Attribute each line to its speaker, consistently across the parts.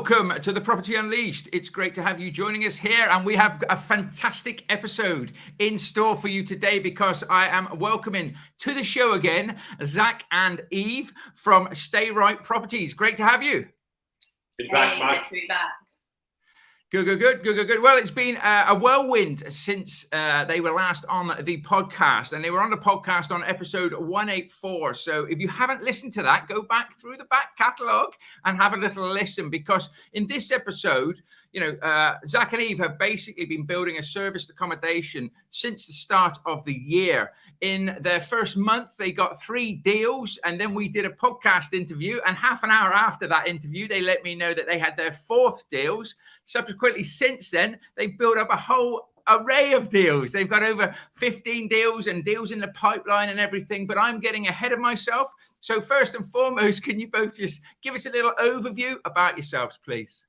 Speaker 1: welcome to the Property Unleashed. It's great to have you joining us here, and we have a fantastic episode in store for you today because I am welcoming to the show again Zac and Eve from Stay Right Properties. Great to have you.
Speaker 2: Good to be back.
Speaker 1: Good. Well, it's been a whirlwind since they were last on the podcast, and they were on the podcast on episode 184. So if you haven't listened to that, go back through the back catalogue and have a little listen, because in this episode, Zac and Eve have basically been building a serviced accommodation since the start of the year. In their first month, they got 3 deals, and then we did a podcast interview, and half an hour after that interview, they let me know that they had their 4th deals. Subsequently, since then, they've built up a whole array of deals. They've got over 15 deals and deals in the pipeline and everything, but I'm getting ahead of myself. So first and foremost, can you both just give us a little overview about yourselves, please?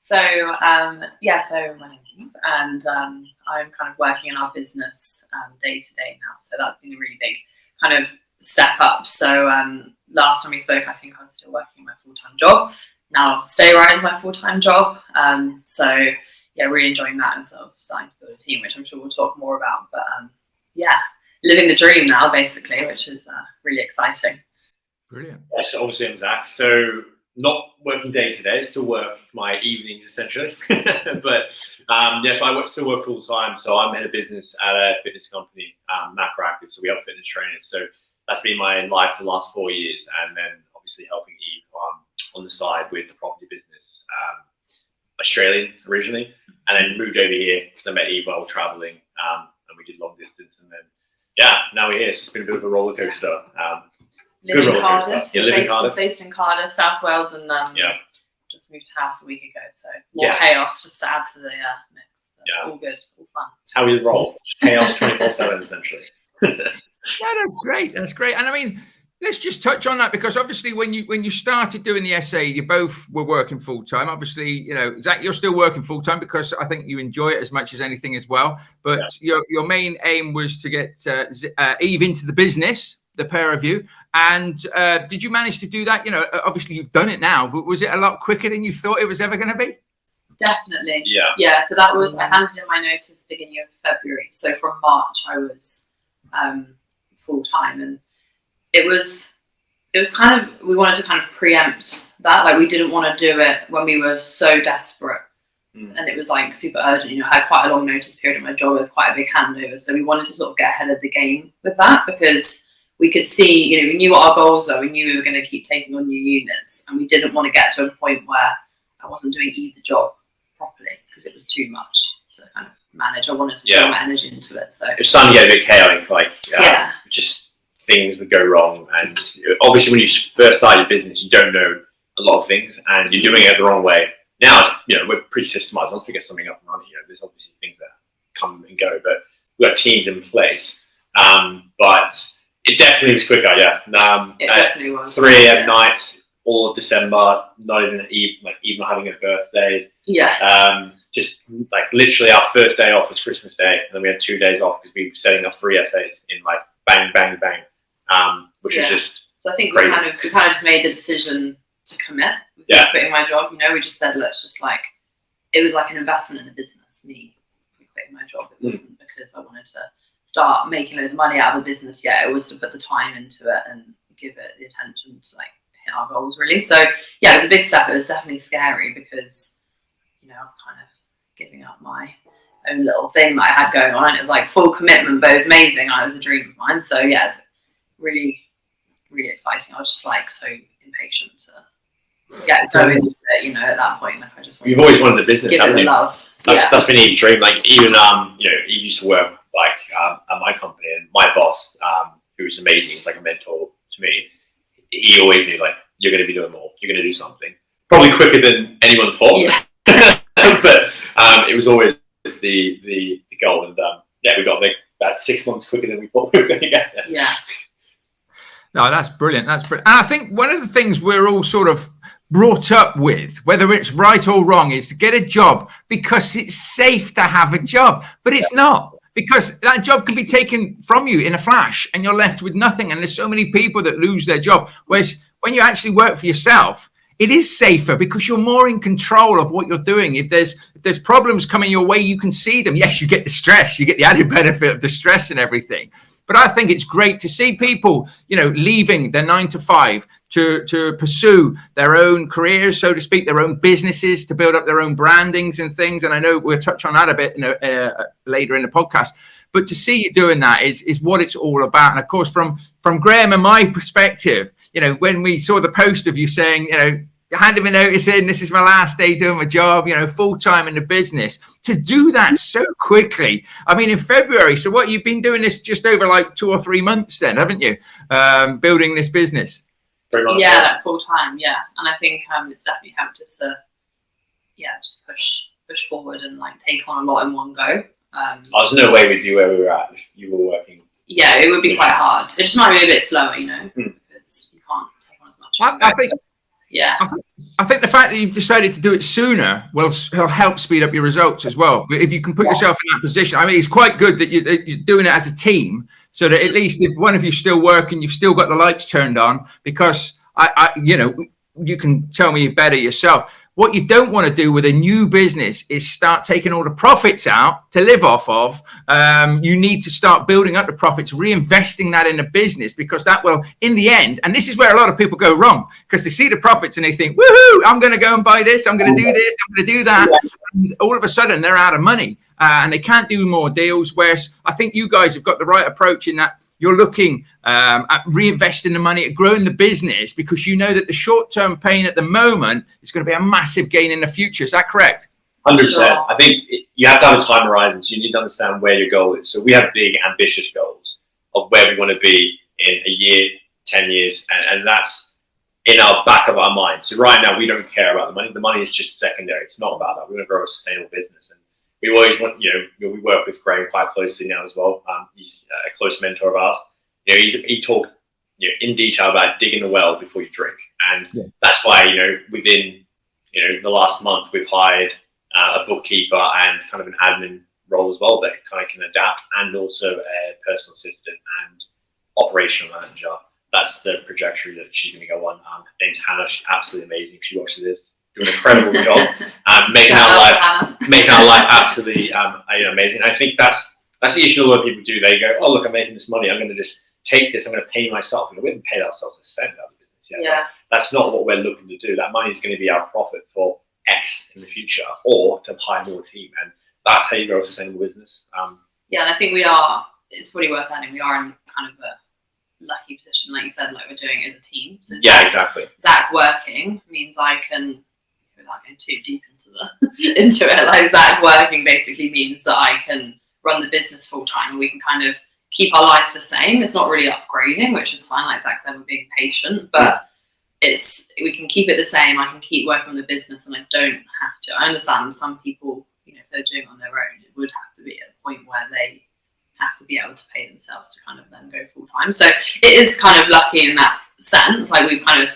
Speaker 2: So my name's Eve, and I'm kind of working in our business day to day now. So that's been a really big kind of step up. So last time we spoke, I think I was still working my full-time job. Now Stay Right is my full-time job. Really enjoying that, and sort of starting to build a team, which I'm sure we'll talk more about. But living the dream now, basically, which is really exciting.
Speaker 1: Brilliant.
Speaker 3: Yeah, so obviously I'm Zac. So not working day to day, still work my evenings essentially. But I still work full time. So I'm head of business at a fitness company, Macroactive. So we have fitness trainers. So that's been my life for the last 4 years, and then obviously helping Eve on the side with the property business. Australian originally, and then moved over here because I met Eve while traveling, and we did long distance, and then now we're here. So it's been a bit of a roller coaster.
Speaker 2: Living in Cardiff,
Speaker 3: based
Speaker 2: in Cardiff, South Wales, and just moved house a week ago. So more chaos just to add to the mix. So all good, all fun.
Speaker 3: That's how we roll. Chaos 24/7 essentially.
Speaker 1: That's great. And I mean, let's just touch on that, because obviously when you started doing the SA, you both were working full time. Obviously, Zac, you're still working full time because I think you enjoy it as much as anything as well. But your main aim was to get Eve into the business, the pair of you. And did you manage to do that? Obviously you've done it now, but was it a lot quicker than you thought it was ever going to be?
Speaker 2: Definitely. Yeah. So that was, I handed in my notice beginning of February. So from March I was full time, and it was kind of, we wanted to kind of preempt that. Like, we didn't want to do it when we were so desperate. And it was like super urgent. I had quite a long notice period at my job. It was quite a big handover. So we wanted to sort of get ahead of the game with that, because we could see, we knew what our goals were. We knew we were going to keep taking on new units, and we didn't want to get to a point where I wasn't doing either job properly, because it was too much to kind of manage. I wanted to put my energy into it. So
Speaker 3: it's starting to get a bit chaotic, just things would go wrong. And obviously when you first start your business, you don't know a lot of things, and you're doing it the wrong way. Now, we're pretty systemized. Once we get something up and running, there's obviously things that come and go, but we've got teams in place. But it definitely was quicker, it
Speaker 2: definitely was.
Speaker 3: 3 a.m. nights, all of December, not even even having a birthday. Just like literally our first day off was Christmas Day, and then we had 2 days off because we were setting up 3 essays in like bang, bang, bang, which is just.
Speaker 2: So I think we kind of just made the decision to commit with quitting my job. We just said, let's just it was like an investment in the business. Me quitting my job, it wasn't because I wanted to start making loads of money out of the business yet. It was to put the time into it and give it the attention to hit our goals, really. So it was a big step. It was definitely scary because I was kind of giving up my own little thing that I had going on, and it was like full commitment, but it was amazing. It was a dream of mine. So it's really, really exciting. I was just so impatient to get going with it. At that point, I just wanted.
Speaker 3: You've always wanted a business, haven't you?
Speaker 2: Love.
Speaker 3: That's been Eve's dream. Even Eve used to work at my company, and my boss, who was amazing, he's like a mentor to me. He always knew you're going to be doing more. You're going to do something probably quicker than anyone thought. But it was always the goal, and we got about 6 months quicker than we thought we were going to get there.
Speaker 1: No, that's brilliant. And I think one of the things we're all sort of brought up with, whether it's right or wrong, is to get a job because it's safe to have a job, but it's not, because that job can be taken from you in a flash and you're left with nothing. And there's so many people that lose their job. Whereas when you actually work for yourself, it is safer because you're more in control of what you're doing. If there's problems coming your way, you can see them. Yes, you get the stress, you get the added benefit of the stress and everything. But I think it's great to see people, leaving their 9 to 5 to pursue their own careers, so to speak, their own businesses, to build up their own brandings and things. And I know we'll touch on that a bit later in the podcast. But to see you doing that is what it's all about. And of course, from Graham and my perspective, when we saw the post of you saying, handing me notice in, this is my last day doing my job, full time in the business, to do that so quickly. I mean, in February. So what, you've been doing this just over like 2 or 3 months then, haven't you? Building this business.
Speaker 2: Yeah, like full time. Yeah. And I think it's definitely helped us to, just push forward and like take on a lot in one go.
Speaker 3: There's no way we'd be where we were at if you were working.
Speaker 2: Yeah, it would be quite hard. It just might be a bit slower, because you can't take on as much.
Speaker 1: I think.
Speaker 2: Yeah.
Speaker 1: I think the fact that you've decided to do it sooner will help speed up your results as well. But if you can put yourself in that position, I mean, it's quite good that you're doing it as a team, so that at least if one of you's still working, you've still got the lights turned on, because you can tell me better yourself. What you don't want to do with a new business is start taking all the profits out to live off of. You need to start building up the profits, reinvesting that in the business, because that will, in the end, and this is where a lot of people go wrong, because they see the profits and they think, woohoo, I'm going to go and buy this, I'm going to do this, I'm going to do that. And all of a sudden, they're out of money and they can't do more deals. Whereas I think you guys have got the right approach in that you're looking at reinvesting the money, at growing the business, because you know that the short-term pain at the moment is going to be a massive gain in the future. Is that correct?
Speaker 3: 100%. I think you have to have a time horizon, so you need to understand where your goal is. So we have big, ambitious goals of where we want to be in a year, 10 years, and that's in our back of our mind. So right now, we don't care about the money. The money is just secondary. It's not about that. We want to grow a sustainable business. And we always want, we work with Graham quite closely now as well. He's a close mentor of ours. He talked in detail about digging the well before you drink. And that's why, within, the last month, we've hired a bookkeeper and kind of an admin role as well that kind of can adapt, and also a personal assistant and operational manager. That's the trajectory that she's going to go on. Her name's Hannah. She's absolutely amazing. She watches this. Doing an incredible job, making our life absolutely amazing. I think that's the issue a lot of people do. They go, oh, look, I'm making this money. I'm going to just take this. I'm going to pay myself. We haven't paid ourselves a cent out of the business yet. Yeah. That's not what we're looking to do. That money is going to be our profit for X in the future, or to hire more team. And that's how you grow a sustainable business.
Speaker 2: And I think it's pretty worth adding, we are in kind of a lucky position, like you said, like we're doing it as a team. So
Speaker 3: exactly.
Speaker 2: Zach working means I can, without going too deep into it, like Zach working basically means that I can run the business full time, and we can kind of keep our life the same. It's not really upgrading, which is fine. Like Zach said, we're being patient, but we can keep it the same. I can keep working on the business, and I don't have to. I understand some people, if they're doing it on their own, it would have to be at a point where they have to be able to pay themselves to kind of then go full time. So it is kind of lucky in that sense. Like we've kind of,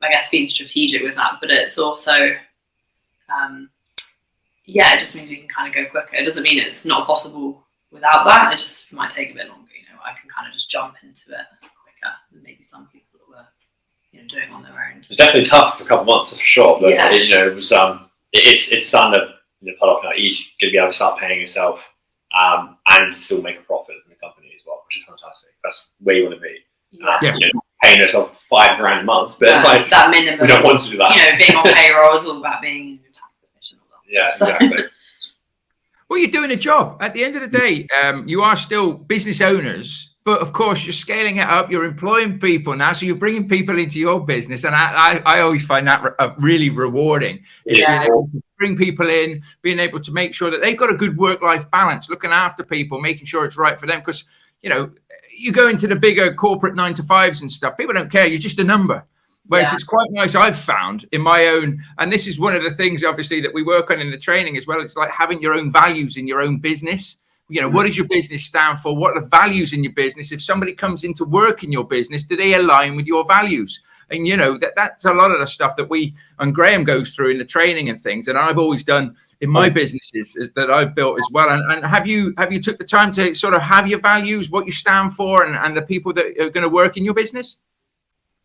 Speaker 2: I guess, been strategic with that, but it's also, it just means we can kind of go quicker. It doesn't mean it's not possible without that. It just might take a bit longer. I can kind of just jump into it quicker than maybe some people that were, doing on their own.
Speaker 3: It was definitely tough for a couple of months, that's for sure. But it was it's starting to put off now. He's going to be able to start paying himself and still make a profit in the company as well, which is fantastic. That's where you want to be. Paying yourself $5,000 a month, but it's like
Speaker 2: that minimum.
Speaker 3: We don't want to do that.
Speaker 2: Being on payroll is all about being tax efficient.
Speaker 3: Exactly.
Speaker 1: Well, you're doing a job. At the end of the day, you are still business owners, but of course you're scaling it up. You're employing people now, so you're bringing people into your business, and I always find that really rewarding. Bring people in, being able to make sure that they've got a good work-life balance, looking after people, making sure it's right for them. Because you go into the bigger corporate 9-to-5s and stuff, people don't care. You're just a number. Whereas it's quite nice, I've found in my own, and this is one of the things obviously that we work on in the training as well. It's like having your own values in your own business. What does your business stand for? What are the values in your business? If somebody comes into work in your business, do they align with your values? And that's a lot of the stuff that we and Graham goes through in the training and things, and I've always done in my businesses that I've built as well. And have you took the time to sort of have your values, what you stand for, and the people that are going to work in your business?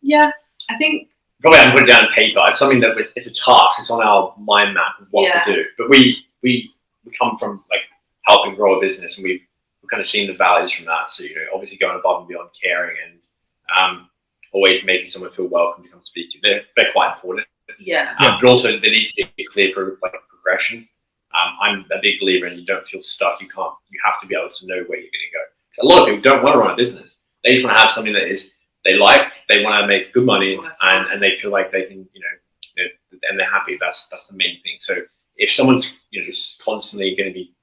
Speaker 2: Yeah, I think
Speaker 3: probably haven't put it down on paper. It's something that it's a task. It's on our mind map of what to do. But we come from like helping grow a business, and we've kind of seen the values from that. So obviously going above and beyond, caring, and always making someone feel welcome to come speak to you. They're quite important. But also there needs to be a clear progression. I'm a big believer in you don't feel stuck. You have to be able to know where you're going to go. A lot of people don't want to run a business. They just want to have something that they want to make good money, and they feel like they can, and they're happy. That's the main thing. So if someone's, just constantly going to be,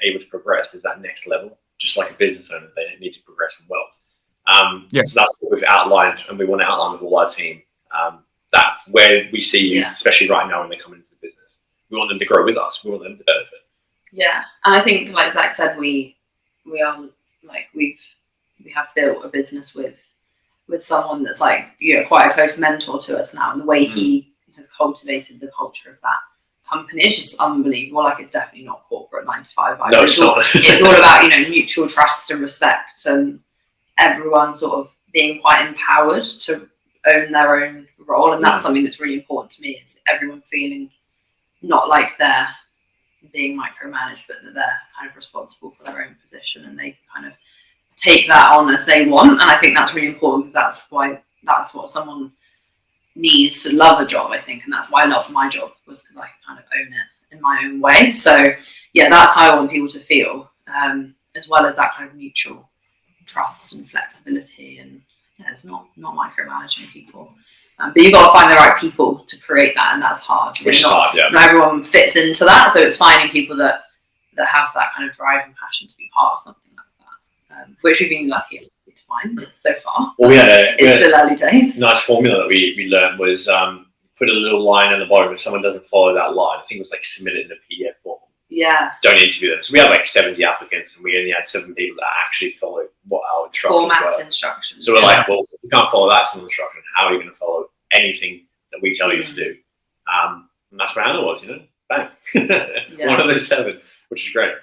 Speaker 3: able to progress, there's that next level, just like a business owner, they need to progress in wealth. So that's what we've outlined, and we want to outline with all our team, that where we see you, especially right now when they come into the business, we want them to grow with us. We want them to benefit.
Speaker 2: Yeah. And I think, like Zac said, we are like, we have built a business with someone that's like, quite a close mentor to us now, and the way he has cultivated the culture of that company is just unbelievable. Like, it's definitely not corporate 9 to 5.
Speaker 3: No, it's not.
Speaker 2: It's all about, mutual trust and respect, and everyone sort of being quite empowered to own their own role. And that's something that's really important to me, is everyone feeling not like they're being micromanaged, but that they're kind of responsible for their own position, and they can kind of take that on as they want. And I think that's really important, because that's what someone needs to love a job, I think. And that's why I love my job, was because I can kind of own it in my own way. So that's how I want people to feel, as well as that kind of mutual trust and flexibility, and it's not micromanaging people. But you've got to find the right people to create that, and that's hard. Not everyone fits into that, so it's finding people that have that kind of drive and passion to be part of something like that, which we've been lucky to find so far.
Speaker 3: Well,
Speaker 2: it's still early days.
Speaker 3: Nice formula that we learned was put a little line on the bottom. If someone doesn't follow that line, I think it was like submit it in a PDF form. Don't interview them. So we had like 70 applicants, and we only had 7 people that actually followed what our instructions were.
Speaker 2: Instructions.
Speaker 3: So we're like, well, if you can't follow that simple instruction, how are you going to follow anything that we tell you to do? And that's where Anna was, bang. One of those 7, which is great.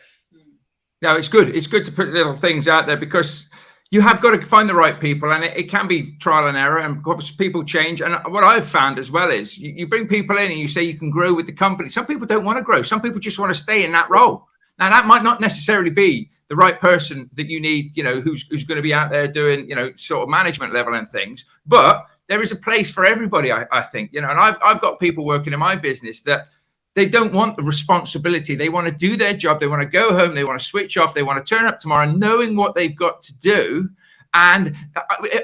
Speaker 1: No, it's good. It's good to put little things out there, because you have got to find the right people, and it can be trial and error, and obviously people change. And what I've found as well is you bring people in and you say you can grow with the company. Some people don't want to grow. Some people just want to stay in that role. Now, that might not necessarily be the right person that you need, who's going to be out there doing, sort of management level and things. But there is a place for everybody, I think, and I've got people working in my business that they don't want the responsibility. They want to do their job. They want to go home. They want to switch off. They want to turn up tomorrow knowing what they've got to do. And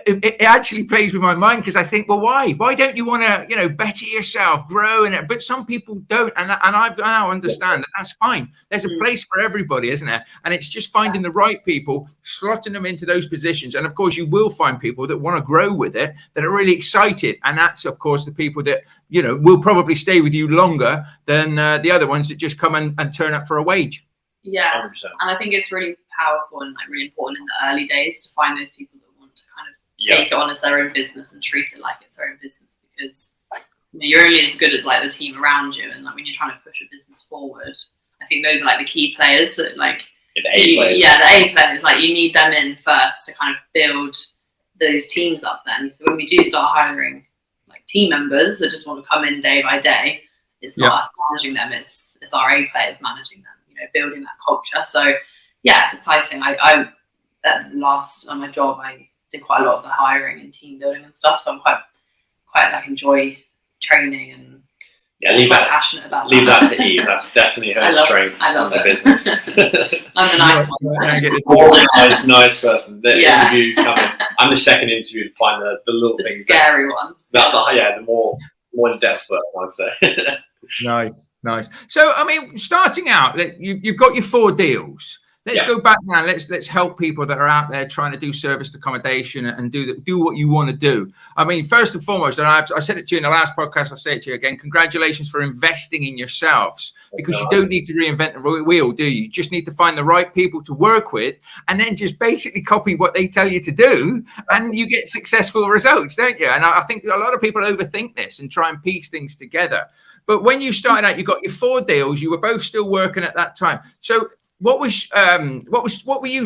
Speaker 1: it actually plays with my mind, because I think, well, why? Why don't you want to, better yourself, grow in it? But some people don't. And I now understand that that's fine. There's a place for everybody, isn't there? And it's just finding the right people, slotting them into those positions. And of course, you will find people that want to grow with it, that are really excited. And that's, of course, the people that, will probably stay with you longer than the other ones that just come and turn up for a wage.
Speaker 2: Yeah, 100%. And I think it's really powerful and like really important in the early days to find those people that want to kind of take it on as their own business and treat it like it's their own business, because you're only as good as like the team around you, and like when you're trying to push a business forward, I think those are like the key players that like
Speaker 3: the A players.
Speaker 2: The A players, like you need them in first to kind of build those teams up. Then, so when we do start hiring like team members that just want to come in day by day, it's not us managing them; it's our A players managing them. Building that culture. So it's exciting. I on my job, I did quite a lot of the hiring and team building and stuff. So I'm quite like enjoy training, and
Speaker 3: leave
Speaker 2: that passionate about
Speaker 3: leave that to Eve. That's definitely her strength in the business.
Speaker 2: I'm the nice one.
Speaker 3: nice person. The interview's coming. I'm the second interview to find the little things.
Speaker 2: Scary one.
Speaker 3: The more in-depth person, I'd say.
Speaker 1: Nice. So, I mean, starting out, you've got your 4 deals. Let's go back now. Let's help people that are out there trying to do serviced accommodation and do what you want to do. I mean, first and foremost, and I said it to you in the last podcast, I'll say it to you again, congratulations for investing in yourselves, because you don't need to reinvent the wheel, do you? You just need to find the right people to work with, and then just basically copy what they tell you to do, and you get successful results, don't you? And I think a lot of people overthink this and try and piece things together. But when you started out, you got your 4 deals. You were both still working at that time. So what were your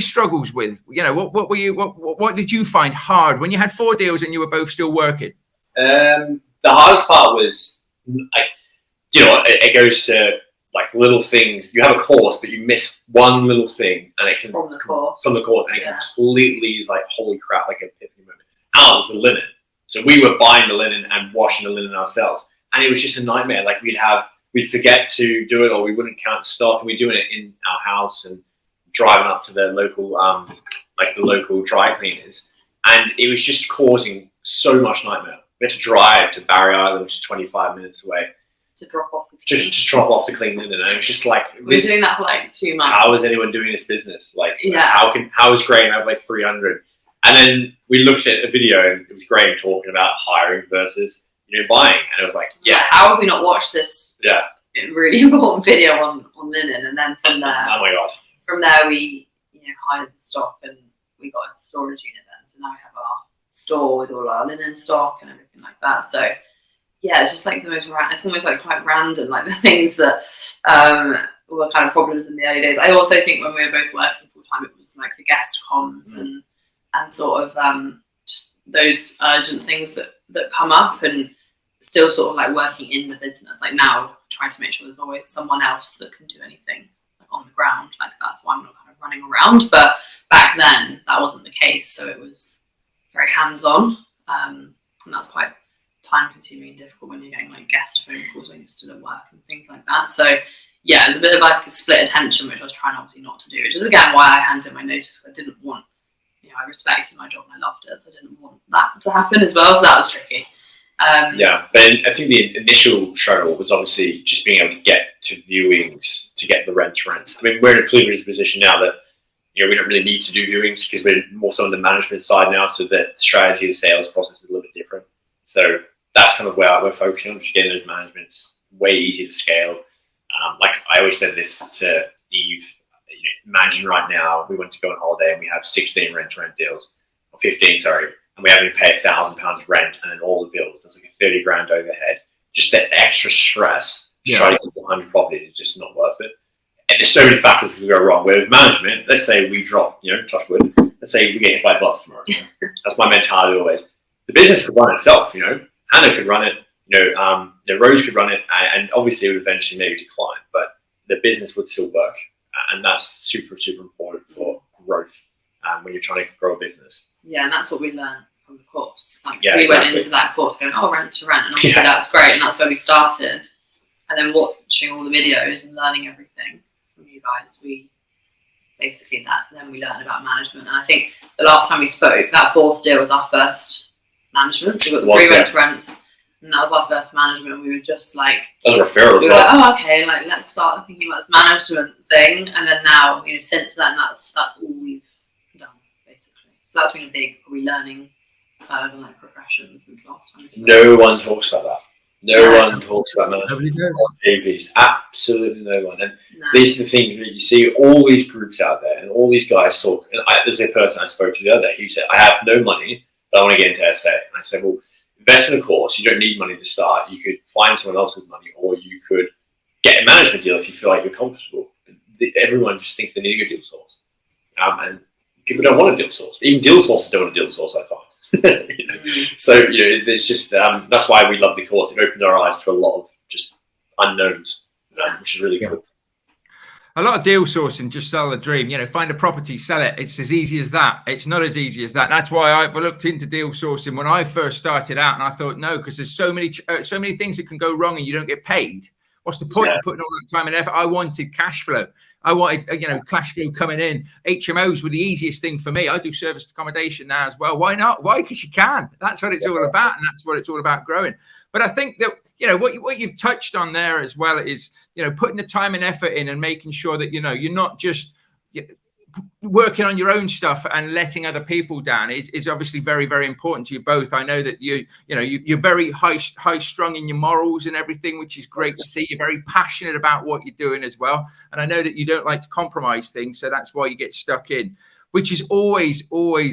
Speaker 1: struggles with? What did you find hard when you had 4 deals and you were both still working?
Speaker 3: The hardest part was, like, it goes to like little things. You have a course, but you miss one little thing, and it can
Speaker 2: from the course,
Speaker 3: and it completely is like, holy crap, like an epiphany moment. Ours, the linen. So we were buying the linen and washing the linen ourselves, and it was just a nightmare. Like we'd forget to do it, or we wouldn't count stock, and we're doing it in our house and driving up to the local, the local dry cleaners, and it was just causing so much nightmare. We had to drive to Barry Island, which is 25 minutes away,
Speaker 2: to drop off
Speaker 3: to drop off the clean linen. And it was just like,
Speaker 2: we were doing that for like 2 months.
Speaker 3: How is anyone doing this business? Like, how is Graham have like 300? And then we looked at a video, and it was Graham talking about hiring versus buying, and it was like,
Speaker 2: how have we not watched this?
Speaker 3: Yeah,
Speaker 2: really important video on linen, and then from there,
Speaker 3: oh my god,
Speaker 2: from there we hired the stock, and we got a storage unit then. So now we have our store with all our linen stock and everything like that. So yeah, it's just like the most it's almost like quite random, like the things that were kind of problems in the early days. I also think when we were both working full time, it was like the guest comms and sort of just those urgent things that come up, and still sort of like working in the business. Like now, trying to make sure there's always someone else that can do anything like on the ground like that, so I'm not kind of running around. But back then, that wasn't the case, so it was very hands-on, and that's quite time-consuming and difficult when you're getting like guest phone calls when you're still at work and things like that. So yeah, it's a bit of like a split attention, which I was trying obviously not to do, which is again why I handed my notice. I didn't want, I respected my job and I loved it, so I didn't want that to happen as well. So that was tricky.
Speaker 3: Yeah, but I think the initial struggle was obviously just being able to get to viewings to get the rents. I mean, we're in a privileged position now that we don't really need to do viewings because we're more so on the management side now, so the strategy, the sales process is a little bit different. So that's kind of where we're focusing on, just getting those managements way easier to scale. Like I always said this to Eve, imagine right now we went to go on holiday and we have 16 rent deals, or 15, sorry, and we having to pay £1,000 rent and then all the bills. That's like a 30 grand overhead. Just that extra stress to try to get 100 properties is just not worth it. And there's so many factors that can go wrong. Whereas management, let's say we drop, touch wood, let's say we get hit by a bus tomorrow. That's my mentality always. The business could run itself, Hannah could run it, Rose could run it, and obviously it would eventually maybe decline, but the business would still work. And that's super, super important for growth when you're trying to grow a business.
Speaker 2: Yeah, and that's what we learned from the course. Like we went into that course going, rent to rent, and obviously that's great, and that's where we started. And then watching all the videos and learning everything from you guys, we basically then we learned about management. And I think the last time we spoke, that fourth deal was our first management. So we got the 3 rent to rents, and that was our first management. We were just like,
Speaker 3: that was referral.
Speaker 2: We were like, okay, like let's start thinking about this management thing. And then now, since then, that's all we've done basically. So that's been a big learning curve and like progression since last time.
Speaker 3: No one talks about that. No one talks about management on AVs. Absolutely no one. And these are the things that you see all these groups out there, and all these guys talk. And there's a person I spoke to the other day who said, I have no money, but I want to get into SA. And I said, well, invest in a course. You don't need money to start. You could find someone else's money, or you could get a management deal if you feel like you're comfortable. Everyone just thinks they need a good deal source. And people don't want a deal source. Even deal sources don't want a deal source, I find. So there's just that's why we love the course. It opened our eyes to a lot of just unknowns, which is really good.
Speaker 1: A lot of deal sourcing, just sell the dream. Find a property, sell it. It's as easy as that. It's not as easy as that. That's why I looked into deal sourcing when I first started out, and I thought no, because there's so many things that can go wrong, and you don't get paid. What's the point of putting all that time and effort? I wanted cash flow. I wanted, cash flow coming in. HMOs were the easiest thing for me. I do serviced accommodation now as well. Why not? Why? Because you can. That's what it's all about, and that's what it's all about growing. But I think that, what you've touched on there as well is, putting the time and effort in and making sure that, you're not just working on your own stuff and letting other people down is obviously very, very important to you both. I know that you're very high strung in your morals and everything, which is great to see. You're very passionate about what you're doing as well. And I know that you don't like to compromise things. So that's why you get stuck in, which is always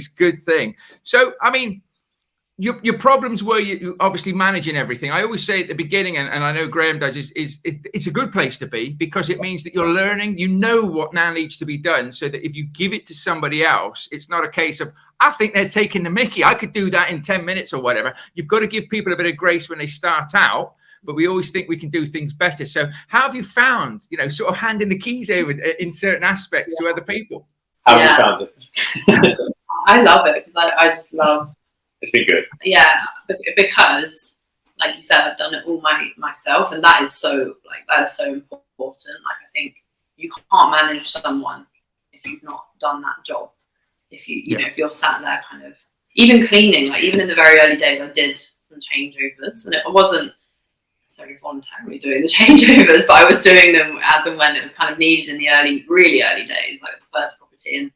Speaker 1: good thing. So, I mean, your problems were you obviously managing everything. I always say at the beginning, and I know Graham does, is it's a good place to be, because it means that you're learning, you know what now needs to be done, so that if you give it to somebody else, it's not a case of, I think they're taking the mickey, I could do that in 10 minutes or whatever. You've got to give people a bit of grace when they start out, but we always think we can do things better. So how have you found, sort of handing the keys over in certain aspects to other people?
Speaker 3: How have you found it?
Speaker 2: I love it, because I just love.
Speaker 3: It's been good.
Speaker 2: Yeah, because, like you said, I've done it all myself, and that is so important. Like, I think you can't manage someone if you've not done that job. If you know, if you're sat there kind of, even cleaning, like even in the very early days, I did some changeovers, and it wasn't necessarily voluntarily doing the changeovers, but I was doing them as and when it was kind of needed in the really early days, like the first property. And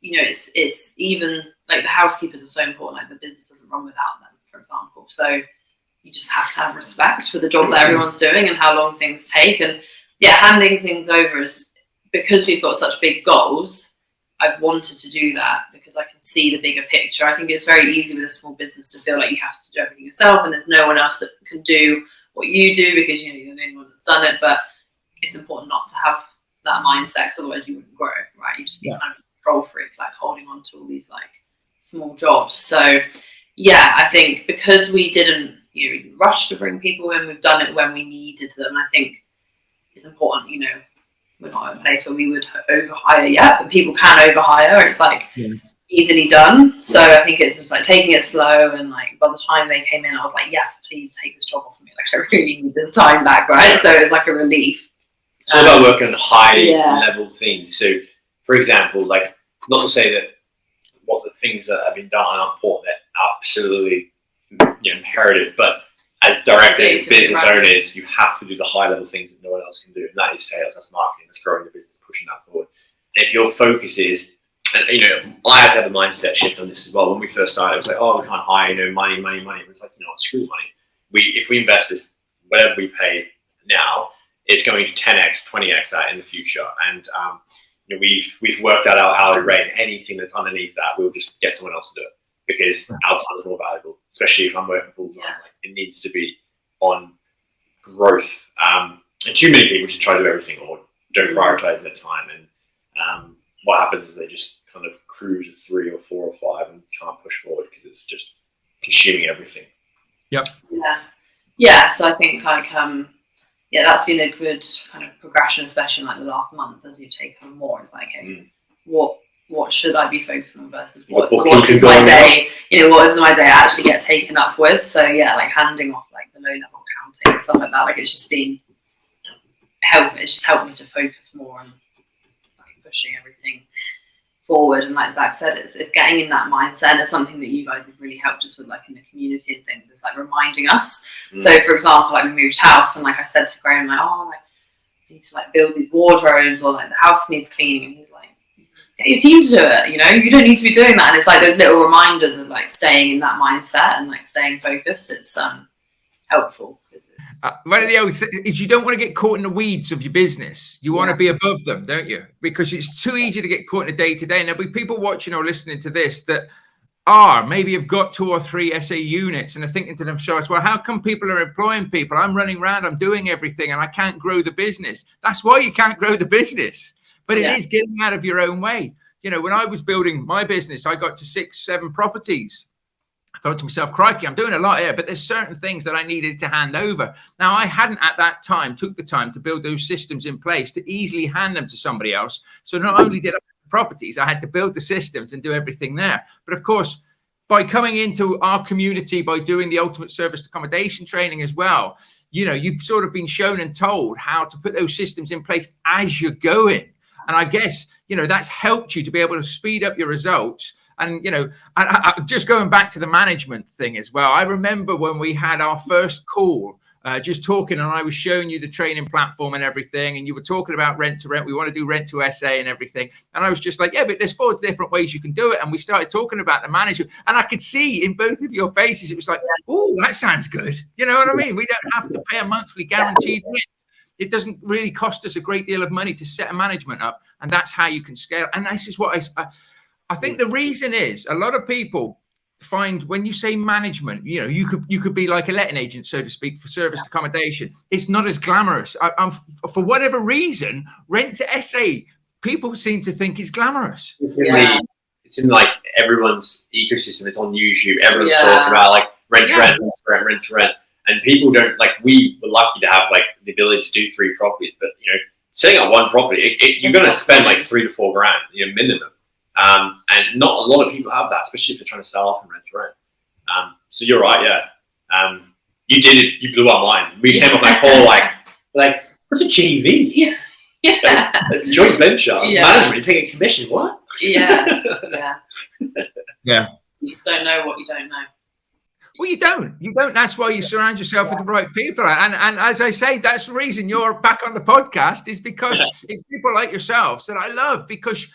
Speaker 2: it's even like the housekeepers are so important. Like, the business doesn't run without them, for example. So you just have to have respect for the job that everyone's doing and how long things take. And handing things over is, because we've got such big goals, I've wanted to do that because I can see the bigger picture. I think it's very easy with a small business to feel like you have to do everything yourself, and there's no one else that can do what you do, because you're the only one that's done it. But it's important not to have that mindset, because otherwise you wouldn't grow, right? You just be kind of control freak, like holding on to all these like small jobs. So I think because we didn't rush to bring people in, we've done it when we needed them. I think it's important, we're not in a place where we would overhire yet, but people can overhire. It's like easily done. So I think it's just like taking it slow, and like by the time they came in, I was like, yes, please take this job off of me. Like, I really need this time back, right? So it was like a relief.
Speaker 3: It's all about working on high level things. So, for example, like, not to say that what the things that have been done are important, they're absolutely imperative, but as directors, as business owners, you have to do the high level things that no one else can do, and that is sales, that's marketing, that's growing the business, pushing that forward. And if your focus is, and I had to have a mindset shift on this as well. When we first started, it was like, oh, we can't hire, money. It was like, screw money. If we invest this, whatever we pay now, it's going to 10x, 20x that in the future. And we've worked out our hourly rate. Anything that's underneath that, we'll just get someone else to do it, because our time is more valuable, especially if I'm working full time. Like, it needs to be on growth. And too many people just try to do everything or don't prioritize their time. And what happens is they just kind of cruise at 3 or 4 or 5 and can't push forward because it's just consuming everything.
Speaker 1: Yep.
Speaker 2: Yeah. So I think like that's been a good kind of progression, especially in like the last month as you've taken on more. It's like, okay, what should I be focusing on versus what is my day? What does my day actually get taken up with? So like handing off like the low level counting and stuff like that. Like, it's just been it's just helped me to focus more on like pushing everything forward. And like Zac said, it's getting in that mindset. And it's something that you guys have really helped us with, like in the community and things. It's like reminding us. So for example, like we moved house, and like I said to Graham, like, I need to like build these wardrobes, or like the house needs cleaning, and he's like, get your team to do it, you don't need to be doing that. And it's like those little reminders of like staying in that mindset and like staying focused. It's helpful.
Speaker 1: One of the old is, you don't want to get caught in the weeds of your business. You want to be above them, don't you? Because it's too easy to get caught in the day to day. And there'll be people watching or listening to this that maybe have got 2 or 3 SA units and are thinking to themselves, well, how come people are employing people? I'm running around, I'm doing everything, and I can't grow the business. That's why you can't grow the business. But it is getting out of your own way. When I was building my business, I got to 6, 7 properties. I thought to myself, crikey, I'm doing a lot here, but there's certain things that I needed to hand over. Now, I hadn't at that time took the time to build those systems in place to easily hand them to somebody else. So not only did I have properties, I had to build the systems and do everything there. But of course, by coming into our community, by doing the ultimate service accommodation training as well, you've sort of been shown and told how to put those systems in place as you're going. And I guess, that's helped you to be able to speed up your results. And, I just going back to the management thing as well. I remember when we had our first call, just talking, and I was showing you the training platform and everything. And you were talking about rent to rent. We want to do rent to SA and everything. And I was just like, but there's 4 different ways you can do it. And we started talking about the management. And I could see in both of your faces, it was like, oh, that sounds good. You know what I mean? We don't have to pay a monthly guaranteed rent. It doesn't really cost us a great deal of money to set a management up. And that's how you can scale. And this is what I think the reason is a lot of people find when you say management, you could be like a letting agent, so to speak, for serviced accommodation. It's not as glamorous. I'm for whatever reason, rent to SA, people seem to think it's glamorous.
Speaker 3: It's in like everyone's ecosystem. It's on YouTube. Everyone's talking about like rent to rent. And people don't like. We were lucky to have like the ability to do 3 properties, but setting up one property, you're going to spend like $3 to $4 grand, minimum. And not a lot of people have that, especially if they're trying to sell off and rent to rent. So you're right, yeah. You did it. You blew our mind. We came up that call like what's a JV?
Speaker 2: Yeah.
Speaker 3: Like, joint venture management, taking a commission. What?
Speaker 2: Yeah.
Speaker 1: Yeah.
Speaker 2: You just don't know what you don't know.
Speaker 1: Well, you don't. That's why you surround yourself with the right people. And as I say, that's the reason you're back on the podcast, is because it's people like yourselves that I love, because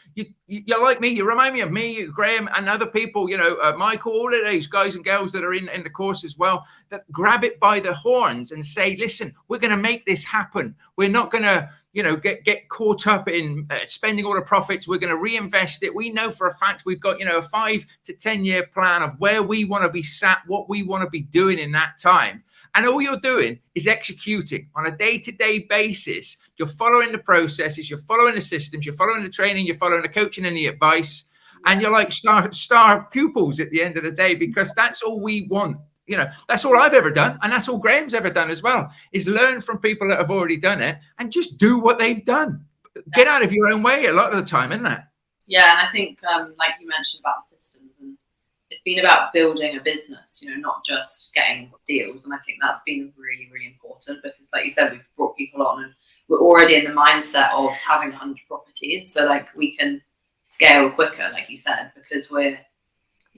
Speaker 1: you're like me. You remind me of me, Graham, and other people, Michael, all of these guys and girls that are in the course as well, that grab it by the horns and say, listen, we're going to make this happen. We're not going to, get caught up in spending all the profits. We're going to reinvest it. We know for a fact we've got, a 5 to 10 year plan of where we want to be sat, what we want to be doing in that time. And all you're doing is executing on a day-to-day basis. You're following the processes, you're following the systems, you're following the training, you're following the coaching and the advice. And you're like star pupils at the end of the day, because that's all we want. That's all I've ever done. And that's all Graham's ever done as well, is learn from people that have already done it and just do what they've done. Get out of your own way a lot of the time, isn't it?
Speaker 2: Yeah. And I think, like you mentioned about the systems, and it's been about building a business, not just getting deals. And I think that's been really, really important, because like you said, we've brought people on and we're already in the mindset of having 100 properties. So like we can scale quicker, like you said, because we're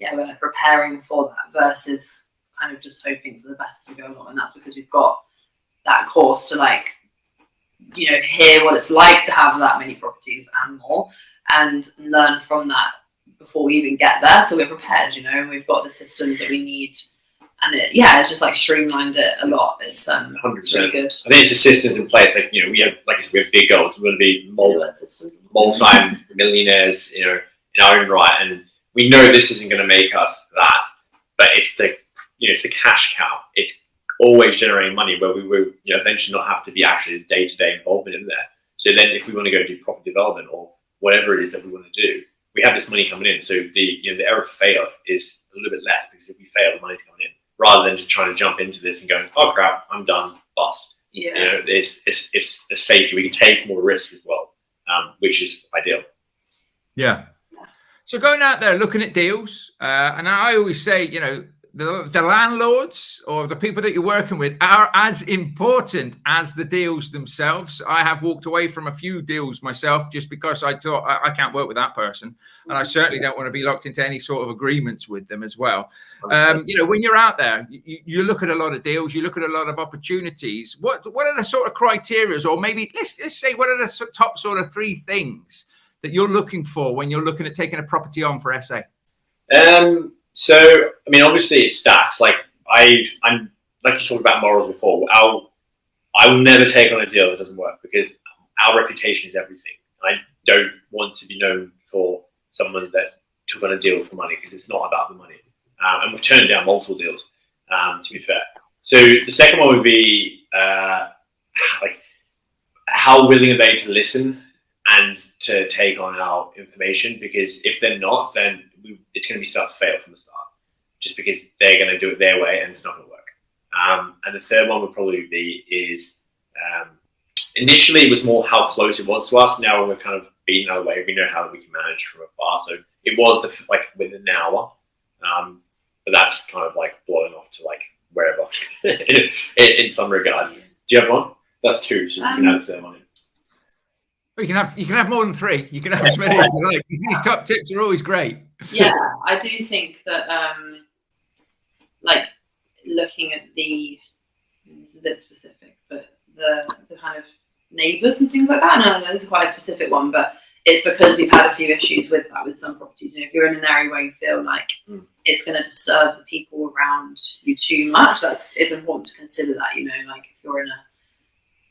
Speaker 2: like preparing for that versus kind of just hoping for the best to go along. And that's because we've got that course to like, hear what it's like to have that many properties and more, and learn from that before we even get there. So we're prepared, and we've got the systems that we need. And it's just like streamlined it a lot. It's 100%. Really good.
Speaker 3: I think it's the systems in place. Like, we have, like I said, we have big goals. We're going to be multi-millionaires, in our own right. And we know this isn't going to make us that, but it's the cash cow. It's always generating money, where we will eventually not have to be actually day-to-day involvement in there. So then if we want to go do property development or whatever it is that we want to do, we have this money coming in. So the error for failure is a little bit less, because if we fail, the money's coming in, rather than just trying to jump into this and going, oh crap, I'm done, bust. It's a safety. We can take more risk as well, which is ideal.
Speaker 1: Yeah. So going out there looking at deals, and I always say, the landlords or the people that you're working with are as important as the deals themselves. I have walked away from a few deals myself just because I thought I can't work with that person. And I certainly don't want to be locked into any sort of agreements with them as well. When you're out there, you look at a lot of deals, you look at a lot of opportunities. What are the sort of criteria, or maybe let's say, what are the top sort of 3 things that you're looking for when you're looking at taking a property on for SA?
Speaker 3: So, I mean, obviously it stacks. Like I'm like you talked about morals before. I will never take on a deal that doesn't work, because our reputation is everything. I don't want to be known for someone that took on a deal for money, because it's not about the money. And we've turned down multiple deals, to be fair. So the second one would be like, how willing are they to listen and to take on our information? Because if they're not, then it's going to be start to fail from the start, just because they're going to do it their way and it's not going to work. And the third one would probably be initially it was more how close it was to us. Now we're kind of beating our way. We know how we can manage from afar. So it was within an hour, but that's kind of like blowing off to like wherever in some regard. Do you have one? That's 2, so you can add a third one in.
Speaker 1: You can have more than 3. You can have as many as you like. These top tips are always great.
Speaker 2: Yeah, I do think that like looking at this is a bit specific, but the kind of neighbours and things like that. No, this is quite a specific one, but it's because we've had a few issues with that with some properties. If you're in an area where you feel like it's going to disturb the people around you too much, it's important to consider that. Like if you're in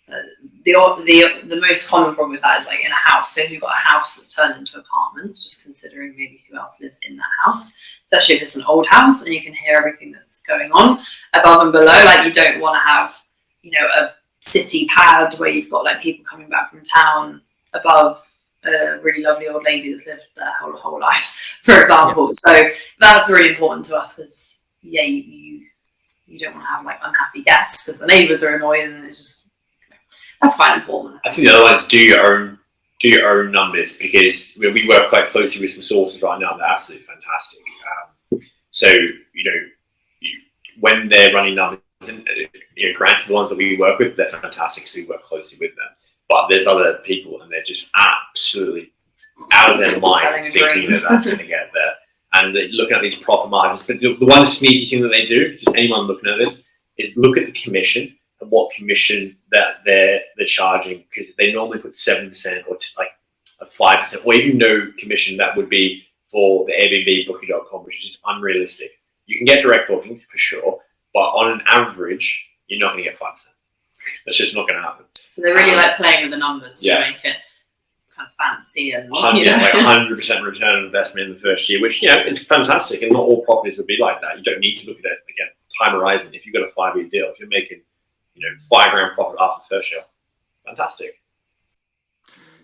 Speaker 2: the most common problem with that is like in a house. So if you've got a house that's turned into apartments, just considering maybe who else lives in that house, especially if it's an old house and you can hear everything that's going on above and below. Like, you don't want to have, you know, a city pad where you've got like people coming back from town above a really lovely old lady that's lived their whole life, for example. So that's really important to us, because you don't want to have like unhappy guests because the neighbours are annoyed, and it's just, that's quite important.
Speaker 3: I think the other one is do your own numbers, because we work quite closely with some sources right now. They're absolutely fantastic. So when they're running numbers, and granted, the ones that we work with, they're fantastic, so we work closely with them. But there's other people, and they're just absolutely out of their mind thinking that that's going to get there. And they're looking at these profit margins. But the one sneaky thing that they do, if there's anyone looking at this, is look at the commission and what commission that they're charging, because they normally put 7% or like a 5%, or even no commission. That would be for the Airbnb, Booking.com, which is unrealistic. You can get direct bookings for sure, but on an average, you're not going to get 5%. That's just not going to happen.
Speaker 2: So they're really like playing with the numbers to make it kind of fancy and
Speaker 3: like 100% return on investment in the first year, which is fantastic. And not all properties would be like that. You don't need to look at it again. Time horizon. If you've got a 5-year deal, if you're making £5,000 profit after the first year, fantastic.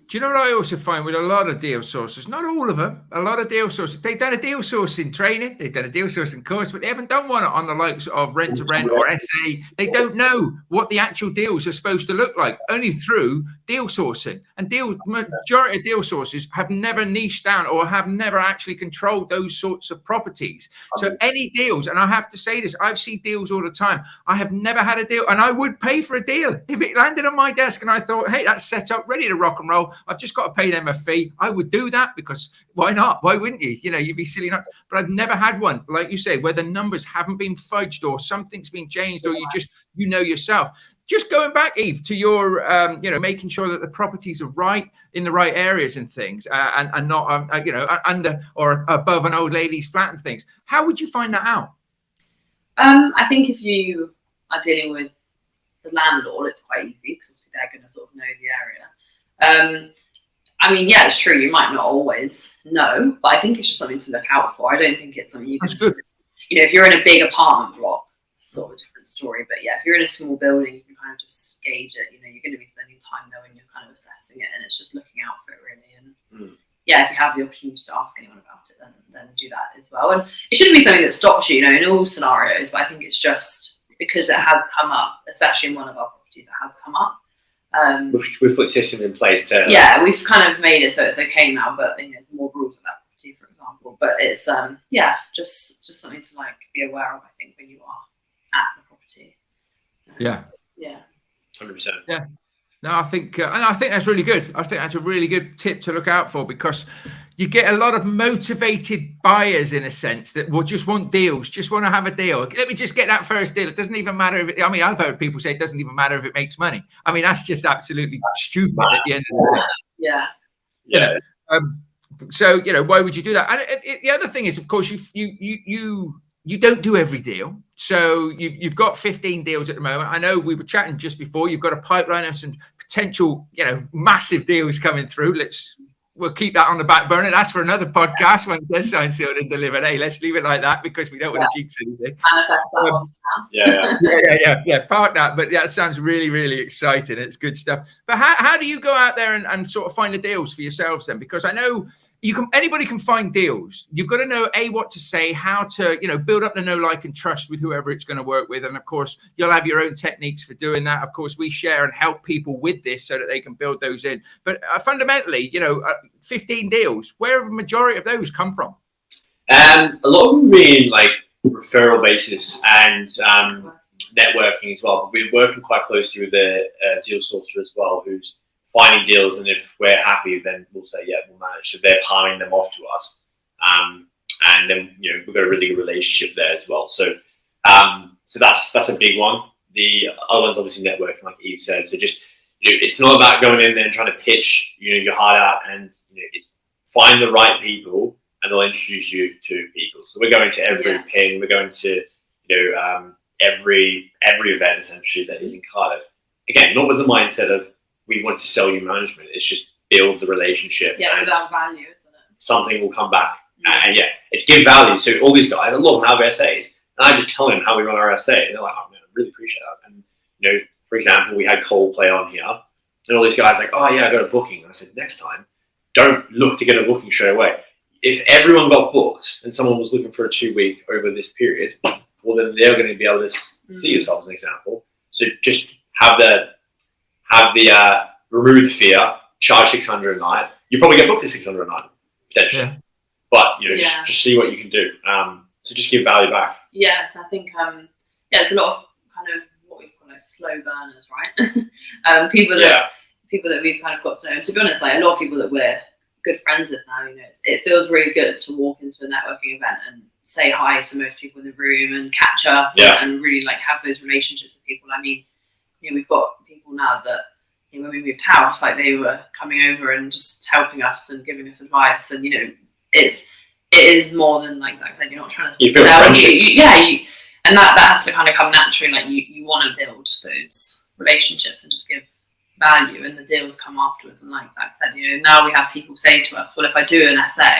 Speaker 1: Do you know what I also find with a lot of deal sources? Not all of them. A lot of deal sources. They've done a deal sourcing training. They've done a deal sourcing course, but they haven't done one on the likes of rent to rent or SA. They don't know what the actual deals are supposed to look like, only through deal sourcing. And majority of deal sources have never niched down or have never actually controlled those sorts of properties. So any deals, and I have to say this, I've seen deals all the time. I have never had a deal, and I would pay for a deal if it landed on my desk and I thought, hey, that's set up, ready to rock and roll. I've just got to pay them a fee. I would do that, because why not? Why wouldn't you? You'd be silly not. But I've never had one, like you say, where the numbers haven't been fudged or something's been changed, or you know yourself. Just going back, Eve, to your, making sure that the properties are right in the right areas and things, and not, under or above an old lady's flat and things. How would you find that out?
Speaker 2: I think if you are dealing with the landlord, it's quite easy, because obviously they're going to sort of know the area. I mean, yeah, it's true. You might not always know, but I think it's just something to look out for. I don't think it's something you can. That's good. If you're in a big apartment block, sort of a different story. But yeah, if you're in a small building, you can kind of just gauge it. You're going to be spending time there when you're kind of assessing it, and it's just looking out for it really. And yeah, if you have the opportunity to ask anyone about it, then do that as well. And it shouldn't be something that stops you, in all scenarios. But I think it's just because it has come up, especially in one of our properties, it has come up.
Speaker 3: We've put systems in place to.
Speaker 2: Yeah, we've kind of made it so it's okay now, but there's more rules on that property, for example. But it's just something to be aware of, I think, when you are at the property.
Speaker 1: Yeah.
Speaker 3: 100%.
Speaker 1: Yeah. No, I think that's really good. I think that's a really good tip to look out for, because you get a lot of motivated buyers, in a sense, that will just want deals, just want to have a deal. Let me just get that first deal. It doesn't even matter if it, I've heard people say it doesn't even matter if it makes money. I mean, that's just absolutely stupid at the end of the day.
Speaker 2: Yeah.
Speaker 1: So, why would you do that? And the other thing is, of course, you don't do every deal. So you've got 15 deals at the moment. I know we were chatting just before. You've got a pipeline of some potential, massive deals coming through. We'll keep that on the back burner. That's for another podcast when it does sign, sealed, and delivered. Hey, let's leave it like that, because we don't want to jinx anything. Yeah. Park that. But that sounds really, really exciting. It's good stuff. But how do you go out there and sort of find the deals for yourselves then? Because I know anybody can find deals. You've got to know what to say, how to, build up the know, like, and trust with whoever it's going to work with. And of course, you'll have your own techniques for doing that. Of course, we share and help people with this so that they can build those in. But fundamentally, 15 deals, where have the majority of those come from?
Speaker 3: A lot of them being referral basis and networking as well. But we're working quite closely with the deal sourcer as well, who's finding deals, and if we're happy, then we'll say, yeah, we'll manage. So they're palming them off to us. And then, we've got a really good relationship there as well. So that's a big one. The other one's obviously networking, like Eve said. So just, it's not about going in there and trying to pitch, your heart out, and, it's find the right people, and they'll introduce you to people. So we're going to every ping, we're going to, every event essentially that is in Cardiff. again, not with the mindset of we want to sell you management. It's just build the relationship.
Speaker 2: Yeah, it's about value, isn't it?
Speaker 3: Something will come back. And it's give value. So all these guys, a lot of them have SAs. And I just tell them how we run our SA. And they're like, oh man, I really appreciate that. And, you know, for example, we had Coldplay on here. And all these guys like, oh yeah, I got a booking. And I said, next time, don't look to get a booking straight away. If everyone got booked and someone was looking for a 2-week over this period, well, then they're going to be able to see yourself as an example. So just remove the fear, charge 600 a night. You probably get booked at 600 a night, potentially. Yeah. But, you know, just see what you can do. So just give value back.
Speaker 2: Yes, I think, it's a lot of kind of what we call like slow burners, right? People that we've kind of got to know. And to be honest, like a lot of people that we're good friends with now, you know, it feels really good to walk into a networking event and say hi to most people in the room and catch up and really like have those relationships with people. I mean, you know, we've got people now that, you know, when we moved house, like they were coming over and just helping us and giving us advice. And, you know, it is more than, like Zac said, you're not trying to sell. And that has to kind of come naturally. Like you want to build those relationships and just give value, and the deals come afterwards. And like Zac said, you know, now we have people say to us, well, if I do an SA,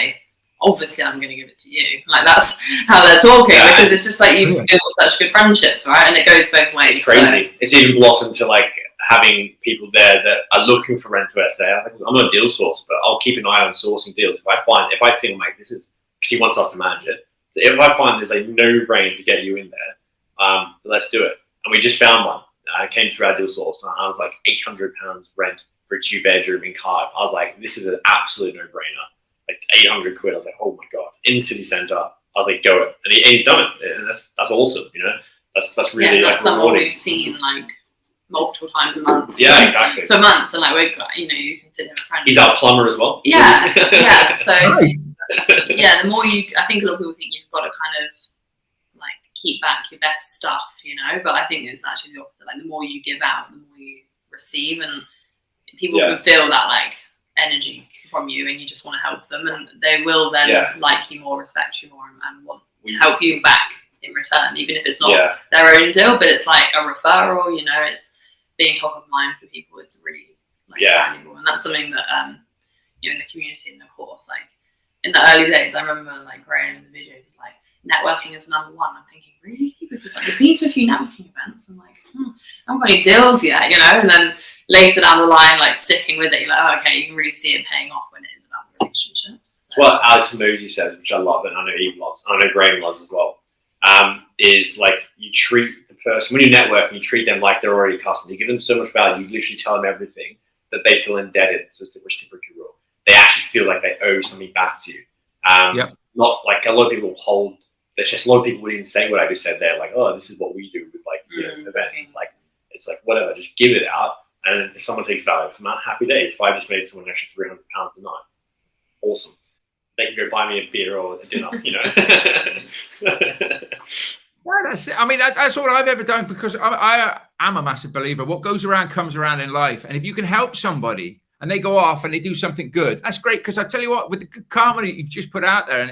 Speaker 2: obviously I'm going to give it to you. Like that's how they're talking, because it's just like you've built such good friendships, right? And it goes both ways.
Speaker 3: It's crazy. So. It's even blossomed to like having people there that are looking for rent to SA. I was like, I'm not a deal source, but I'll keep an eye on sourcing deals. If I feel like this is, because he wants us to manage it. So if I find there's a no-brainer to get you in there, let's do it. And we just found one. I came through our deal source, and I was like £800 rent for a 2-bedroom in Cardiff. I was like, this is an absolute no-brainer. Like 800 quid. I was like, oh my god, in the city centre. I was like, go it, and he's done it, and that's awesome. You know, that's really
Speaker 2: that's
Speaker 3: like
Speaker 2: someone
Speaker 3: rewarding.
Speaker 2: we've seen like multiple times a month.
Speaker 3: Yeah, exactly.
Speaker 2: For months, and like we're, you know, you consider him a friend.
Speaker 3: He's our plumber as well.
Speaker 2: Yeah, yeah. So
Speaker 1: Nice.
Speaker 2: the more I think a lot of people think you've got to kind of like keep back your best stuff, you know. But I think it's actually the opposite. Like the more you give out, the more you receive, and people can feel that like energy from you, and you just want to help them, and they will then like you more, respect you more, and want to help you back in return, even if it's not their own deal, but it's like a referral, you know. It's being top of mind for people is really like valuable, and that's something that you know, in the community, in the course, like in the early days, I remember like Graham in the videos is like, networking is number one. I'm thinking, really? Because like, I've been to a few networking events, and like, I haven't got any deals yet, you know. And then later down the line, like sticking with it, you're like, oh, okay, you can really see it paying off when it is about relationships.
Speaker 3: So. What Alex Mozy says, which I love, and I know Eve loves, I know Graham loves as well, is like you treat the person, when you're networking, you treat them like they're already a customer. You give them so much value, you literally tell them everything, that they feel indebted. So it's a reciprocal rule. They actually feel like they owe something back to you. Not like a lot of people hold. There's just a lot of people wouldn't say what I just said there. Like, oh, this is what we do with like events. It's like whatever. Just give it out, and if someone takes value from that, happy days. If I just made someone an extra £300 a night, awesome. They can go buy me a beer or a dinner. You know.
Speaker 1: That's it. I mean, that's all I've ever done, because I am a massive believer. What goes around comes around in life, and if you can help somebody and they go off and they do something good, that's great. Because I tell you what, with the good karma that you've just put out there, and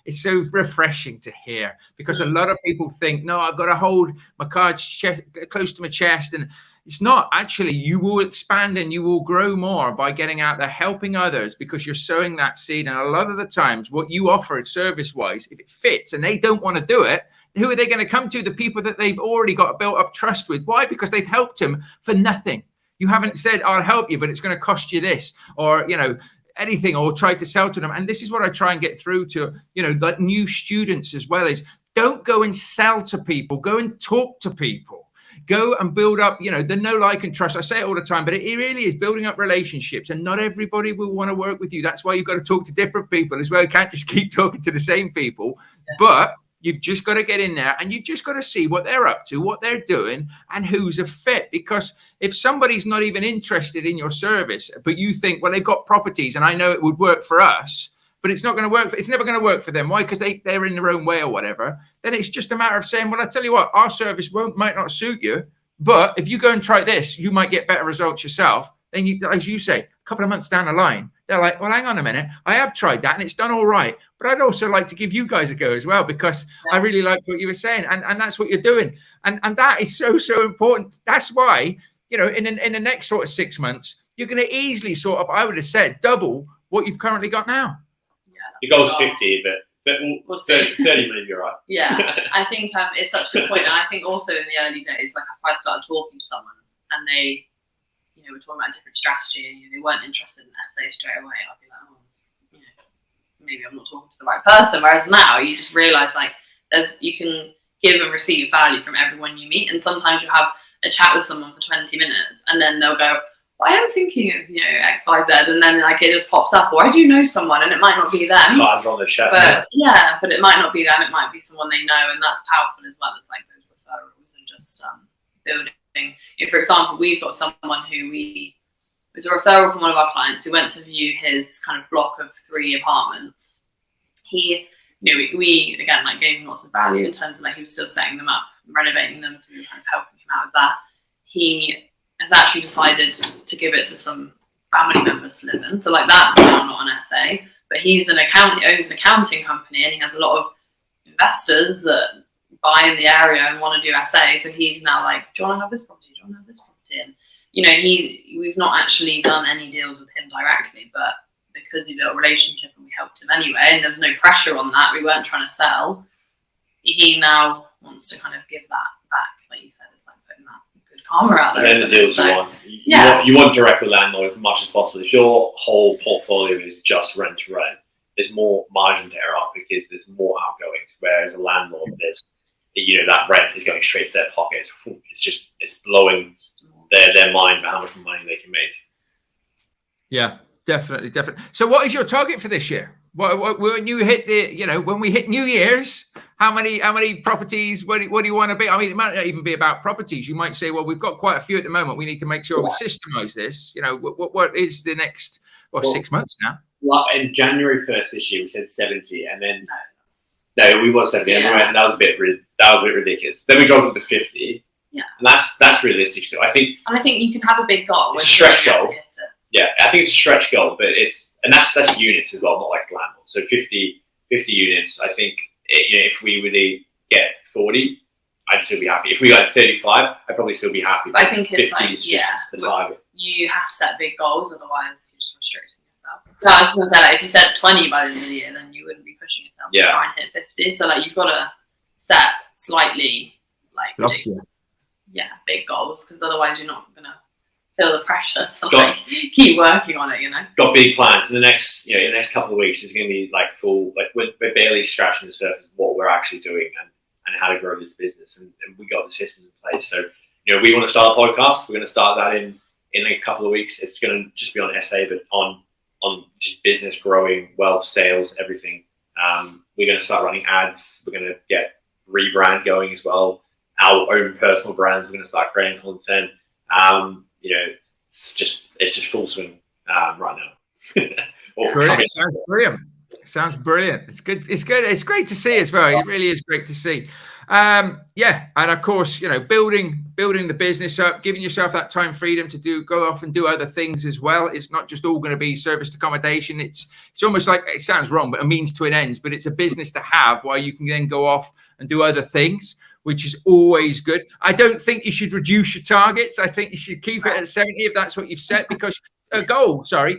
Speaker 1: it's so refreshing to hear, because a lot of people think, no, I've got to hold my cards close to my chest, and it's not. Actually, you will expand and you will grow more by getting out there, helping others, because you're sowing that seed. And a lot of the times, what you offer service-wise, if it fits and they don't want to do it, who are they going to come to? The people that they've already got built up trust with. Why? Because they've helped them for nothing. You haven't said, I'll help you, but it's going to cost you this, or, you know, anything, or tried to sell to them. And this is what I try and get through to, you know, like new students as well, is don't go and sell to people. Go and talk to people. Go and build up, you know, the know, like, and trust. I say it all the time, but it really is building up relationships, and not everybody will want to work with you. That's why you've got to talk to different people as well. You can't just keep talking to the same people, but you've just got to get in there, and you just got to see what they're up to, what they're doing, and who's a fit. Because if somebody's not even interested in your service, but you think, well, they've got properties and I know it would work for us, but it's not going to work. It's never going to work for them. Why? Because they're in their own way or whatever. Then it's just a matter of saying, well, I tell you what, our service might not suit you, but if you go and try this, you might get better results yourself. Then you, as you say, a couple of months down the line, they're like, well, hang on a minute. I have tried that and it's done all right. But I'd also like to give you guys a go as well, because I really liked what you were saying. And that's what you're doing. And that is so, so important. That's why in the next sort of 6 months, you're going to easily sort of, I would have said, double what you've currently got now.
Speaker 3: The goal's 50, but
Speaker 2: We'll
Speaker 3: 30 maybe you're right.
Speaker 2: Yeah, I think it's such a good point. And I think also in the early days, like if I started talking to someone and they, were talking about a different strategy and they weren't interested in SA straight away, I'd be like, maybe I'm not talking to the right person. Whereas now you just realise like you can give and receive value from everyone you meet, and sometimes you have a chat with someone for 20 minutes and then they'll go, I am thinking of X, Y, Z, and then like it just pops up, or I do know someone, and it might not be them.
Speaker 3: Cards on the chat.
Speaker 2: But it might not be them. It might be someone they know, and that's powerful as well as like those referrals and just building. For example, we've got someone it was a referral from one of our clients who went to view his kind of block of 3 apartments. He, we again like gave him lots of value in terms of like he was still setting them up, renovating them, so we were kind of helping him out with that. He has actually decided to give it to some family members to live in. So like that's now not an SA, but he owns an accounting company and he has a lot of investors that buy in the area and want to do SA. So he's now like, do you want to have this property? Do you want to have this property? And we've not actually done any deals with him directly, but because we built a relationship and we helped him anyway, and there's no pressure on that, we weren't trying to sell, he now wants to kind of give that back. Like you said, it's like putting that good karma out there.
Speaker 3: And then the deals you want direct with landlord as much as possible. If your whole portfolio is just rent to rent, there's more margin to error because there's more outgoings. Whereas a landlord, there's that rent is going straight to their pockets. It's blowing their mind about how much money they can make.
Speaker 1: Yeah, definitely. So, what is your target for this year? When you hit when we hit New Year's, how many properties? What do you want to be? I mean, it might not even be about properties. You might say, well, we've got quite a few at the moment. We need to make sure we systemize this. What is the next 6 months now?
Speaker 3: Well, in January 1st this year, we said 70, and then we was 70, and that was a bit ridiculous. Then we dropped it to 50.
Speaker 2: Yeah,
Speaker 3: and that's realistic. So I think
Speaker 2: you can have a big goal.
Speaker 3: It's a stretch goal. Yeah, I think it's a stretch goal, but that's units as well, not like landlords. So 50 units. I think if we really get 40, I'd still be happy. If we got 35, I'd probably still be happy.
Speaker 2: But I think it's like
Speaker 3: the target.
Speaker 2: You have to set big goals, otherwise you're just restricting yourself. No, I was going to say if you set 20 by the end of the year, then you wouldn't be pushing yourself to try and hit 50. So you've got to set slightly big goals, because otherwise you're not going to feel the pressure to keep working on it.
Speaker 3: Got big plans. In the next couple of weeks is going to be we're barely scratching the surface of what we're actually doing and how to grow this business, and we got the systems in place. So we want to start a podcast. We're going to start that in a couple of weeks. It's going to just be on SA, but on just business growing, wealth, sales, everything. We're going to start running ads. We're going to get rebrand going as well. Our own personal brands. We're going to start creating content. It's just full swing right now.
Speaker 1: Brilliant. Sounds brilliant. It's good. It's great to see as well. It really is great to see. And of course, building the business up, giving yourself that time freedom to go off and do other things as well. It's not just all going to be serviced accommodation. It's almost like, it sounds wrong, but a means to an end. But it's a business to have while you can then go off and do other things, which is always good. I don't think you should reduce your targets. I think you should keep it at 70 if that's what you've set, because goals are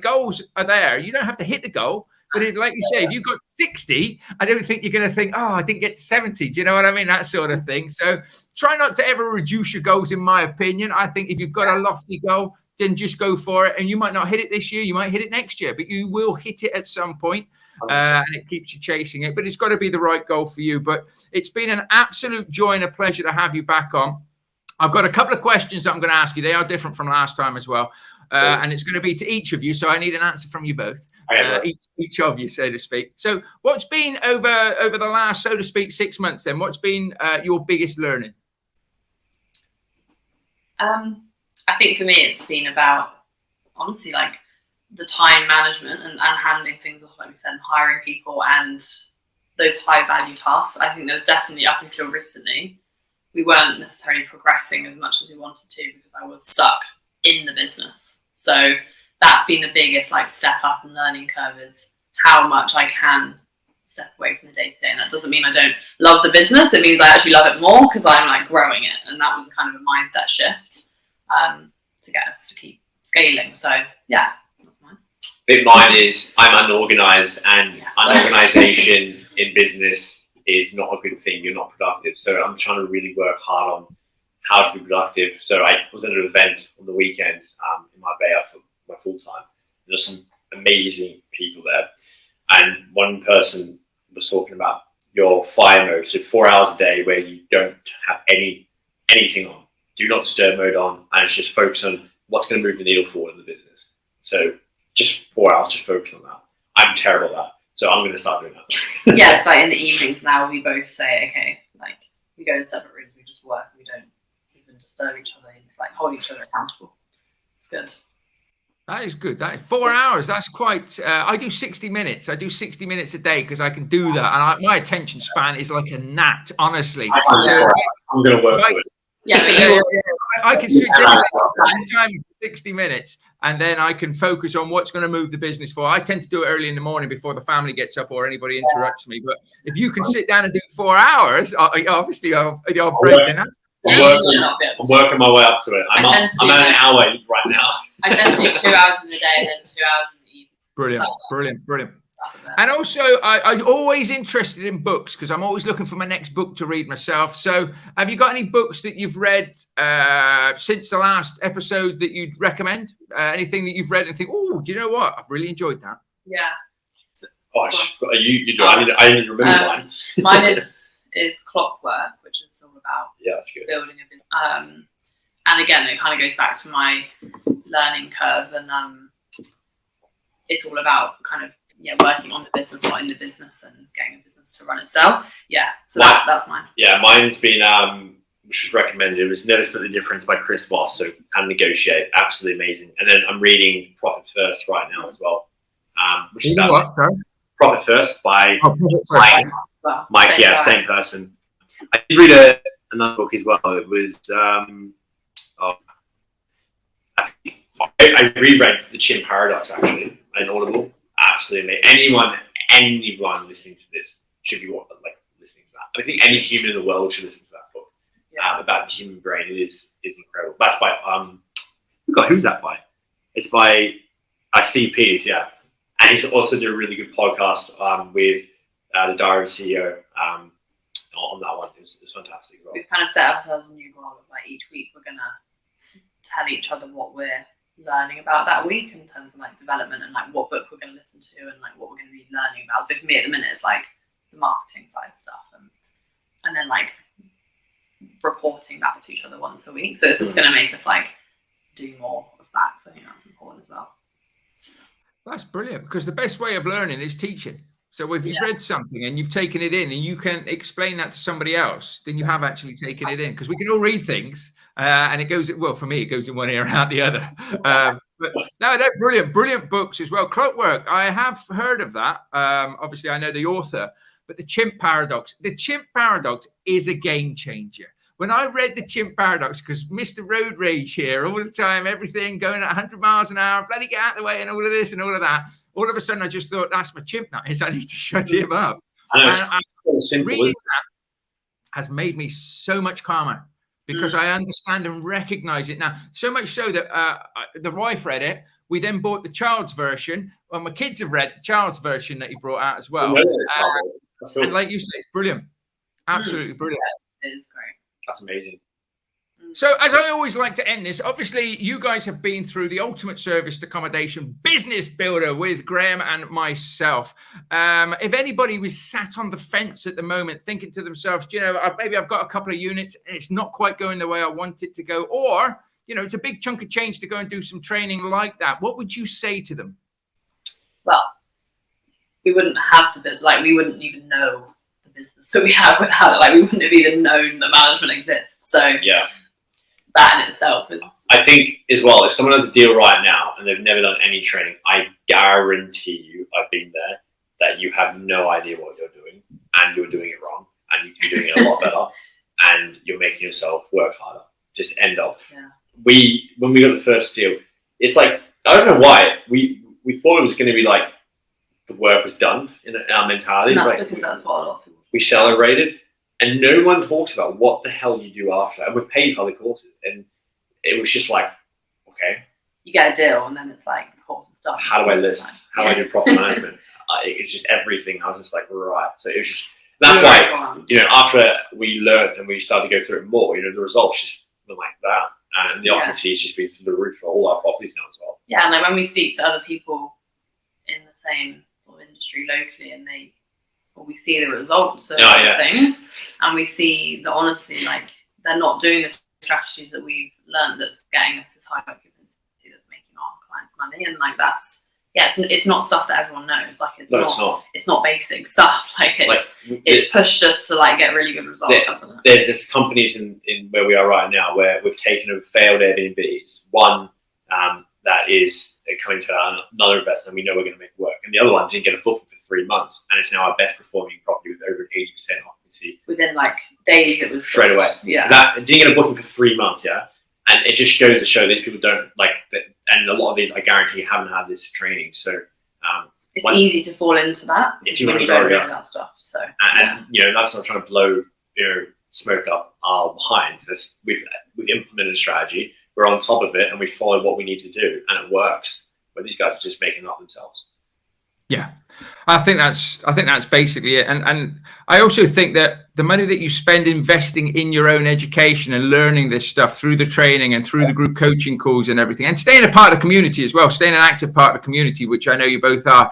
Speaker 1: there. You don't have to hit the goal. But like you say, if you've got 60, I don't think you're going to think, I didn't get to 70. Do you know what I mean? That sort of thing. So try not to ever reduce your goals, in my opinion. I think if you've got a lofty goal, then just go for it. And you might not hit it this year. You might hit it next year, but you will hit it at some point. And it keeps you chasing it. But it's got to be the right goal for you. But it's been an absolute joy and a pleasure to have you back on. I've got a couple of questions that I'm going to ask you. They are different from last time as well. And it's going to be to each of you. So I need an answer from you both. Each of you, so to speak. So what's been over the last, so to speak, 6 months then? What's been your biggest learning?
Speaker 2: I think for me it's been about, honestly, like the time management and handing things off, like we said, and hiring people and those high value tasks. I think there was definitely, up until recently, we weren't necessarily progressing as much as we wanted to because I was stuck in the business. So that's been the biggest step up and learning curve, is how much I can step away from the day to day. And that doesn't mean I don't love the business. It means I actually love it more because I'm growing it. And that was kind of a mindset shift. to get us to keep scaling. So yeah, that's mine.
Speaker 3: I think mine is I'm unorganized, and unorganization in business is not a good thing. You're not productive. So I'm trying to really work hard on how to be productive. So I was at an event on the weekend in Marbella for my full time. There's some amazing people there, and one person was talking about your fire mode, so 4 hours a day where you don't have anything on, do not disturb mode on, and it's just focus on what's going to move the needle forward in the business. So just 4 hours, just focus on that. I'm terrible at that, so I'm going to start doing that.
Speaker 2: Yeah, it's like in the evenings now we both say, okay, like we go in separate rooms, we just work, we don't even disturb each other. It's like holding each other accountable. It's good.
Speaker 1: That is good. That is 4 hours. That's quite. I do 60 minutes. I do 60 minutes a day because I can do that, and my attention span is like a gnat. Honestly,
Speaker 3: I'm going to work with it.
Speaker 2: Yeah, but
Speaker 1: I can switch anytime 60 minutes, and then I can focus on what's going to move the business forward. I tend to do it early in the morning before the family gets up or anybody interrupts me. But if you can sit down and do 4 hours, obviously I'll break the nuts.
Speaker 3: I'm working my way up to it. I'm at an hour right now.
Speaker 2: I tend to do 2 hours in the day and then 2 hours in the evening.
Speaker 1: Brilliant. And also, I'm always interested in books because I'm always looking for my next book to read myself. So have you got any books that you've read since the last episode that you'd recommend? Anything that you've read and think, oh, do you know what? I've really enjoyed that.
Speaker 2: Yeah.
Speaker 3: Oh, you do. I didn't remember mine.
Speaker 2: Mine is Clockwork, which is all about
Speaker 3: that's good.
Speaker 2: building a business. And again, it kind of goes back to my learning curve, and it's all about kind of working on the business, not in the business, and getting a business to run itself. Yeah, so that's mine. Yeah,
Speaker 3: mine's been which was recommended. It was Never Split the Difference by Chris Voss. So How to Negotiate, absolutely amazing. And then I'm reading Profit First right now as well, which is about Profit First by Mike. Same person. I did read another book as well. It was I reread The Chimp Paradox actually in Audible. Absolutely amazing. Anyone listening to this should be listening to that. I think any human in the world should listen to that book about the human brain. It is incredible. That's by who's that by? It's by Steve Peters, and he's also did a really good podcast with the Diary CEO on that one. It was fantastic as well.
Speaker 2: We've kind of set ourselves a new goal of each week we're gonna tell each other what we're learning about that week in terms of development and what book we're going to listen to and what we're going to be learning about. So for me at the minute it's the marketing side stuff and then reporting back to each other once a week. So it's just going to make us do more of that. So I think that's important as well.
Speaker 1: That's brilliant, because the best way of learning is teaching. So if you've read something and you've taken it in and you can explain that to somebody else, then you have actually taken it in, because we can all read things. And it goes, well, for me, it goes in one ear and out the other. But no, they're brilliant books as well. Clockwork, I have heard of that. Obviously, I know the author, but the Chimp Paradox is a game changer. When I read the Chimp Paradox, because Mr. Road Rage here, all the time, everything going at 100 miles an hour, bloody get out of the way and all of this and all of that. All of a sudden, I just thought, that's my chimp now. I need to shut him up. Reading that has made me so much calmer, because I understand and recognize it now. So much so that the wife read it. We then bought the child's version. Well, my kids have read the child's version that he brought out as well. And like you say, it's brilliant. Absolutely brilliant.
Speaker 2: It is great.
Speaker 3: That's amazing.
Speaker 1: So as I always like to end this, obviously you guys have been through the ultimate serviced accommodation business builder with Graham and myself. If anybody was sat on the fence at the moment thinking to themselves, maybe I've got a couple of units and it's not quite going the way I want it to go, or, it's a big chunk of change to go and do some training like that, what would you say to them?
Speaker 2: Well, we wouldn't have we wouldn't even know the business that we have without it. We wouldn't have even known that management exists. So that in itself is...
Speaker 3: I think as well, if someone has a deal right now and they've never done any training, I guarantee you, I've been there, that you have no idea what you're doing and you're doing it wrong and you can be doing it a lot better and you're making yourself work harder. Just end up.
Speaker 2: Yeah.
Speaker 3: When we got the first deal, it's I don't know why, we thought it was going to be the work was done in our mentality.
Speaker 2: And that's because that's what a lot of people...
Speaker 3: We celebrated. And no one talks about what the hell you do after. And we've paid for the courses. And it was just okay, okay,
Speaker 2: you get a deal, and then it's like the course is done.
Speaker 3: How do I list? How do I do profit management? It's just everything. I was just like, right. So it was just, that's why, after we learned and we started to go through it more, the results just were like that. And the occupancy has just been through the roof for all our properties now as well.
Speaker 2: Yeah, and like when we speak to other people in the same sort of industry locally, and we see the results of things, and we see that honestly, like, they're not doing the strategies that we've learned that's getting us this high occupancy that's making our clients money. And like, that's, it's not stuff that everyone knows. Like, it's not basic stuff. Like, it's pushed us to like get really good results, hasn't it?
Speaker 3: There's companies in where we are right now where we've taken failed Airbnbs. One that is coming to another investor, and we know we're going to make it work. And the other one didn't get a booking for 3 months, and it's now our best performing property with over 80% occupancy.
Speaker 2: Within like days, it was
Speaker 3: straight away. Yeah, that didn't get a booking for 3 months. Yeah, and it just goes to show these people don't like that. And a lot of these, I guarantee, haven't had this training. So
Speaker 2: it's easy to fall into that
Speaker 3: if you want to go
Speaker 2: that stuff. So
Speaker 3: and that's not trying to blow smoke up our behinds. We've implemented a strategy. We're on top of it, and we follow what we need to do, and it works. But these guys are just making it up themselves.
Speaker 1: Yeah, I think that's basically it. And I also think that the money that you spend investing in your own education and learning this stuff through the training and through the group coaching calls and everything, and staying a part of the community as well, staying an active part of the community, which I know you both are.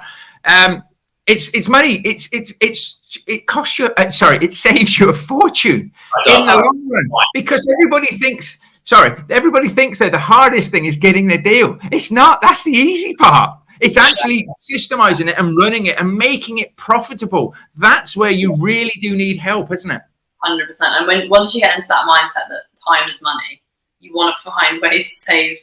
Speaker 1: It's money. It costs you. It saves you a fortune in the long run, because everybody thinks that the hardest thing is getting the deal. It's not. That's the easy part. It's actually systemizing it and running it and making it profitable. That's where you really do need help, isn't it?
Speaker 2: 100%. And once you get into that mindset that time is money, you want to find ways to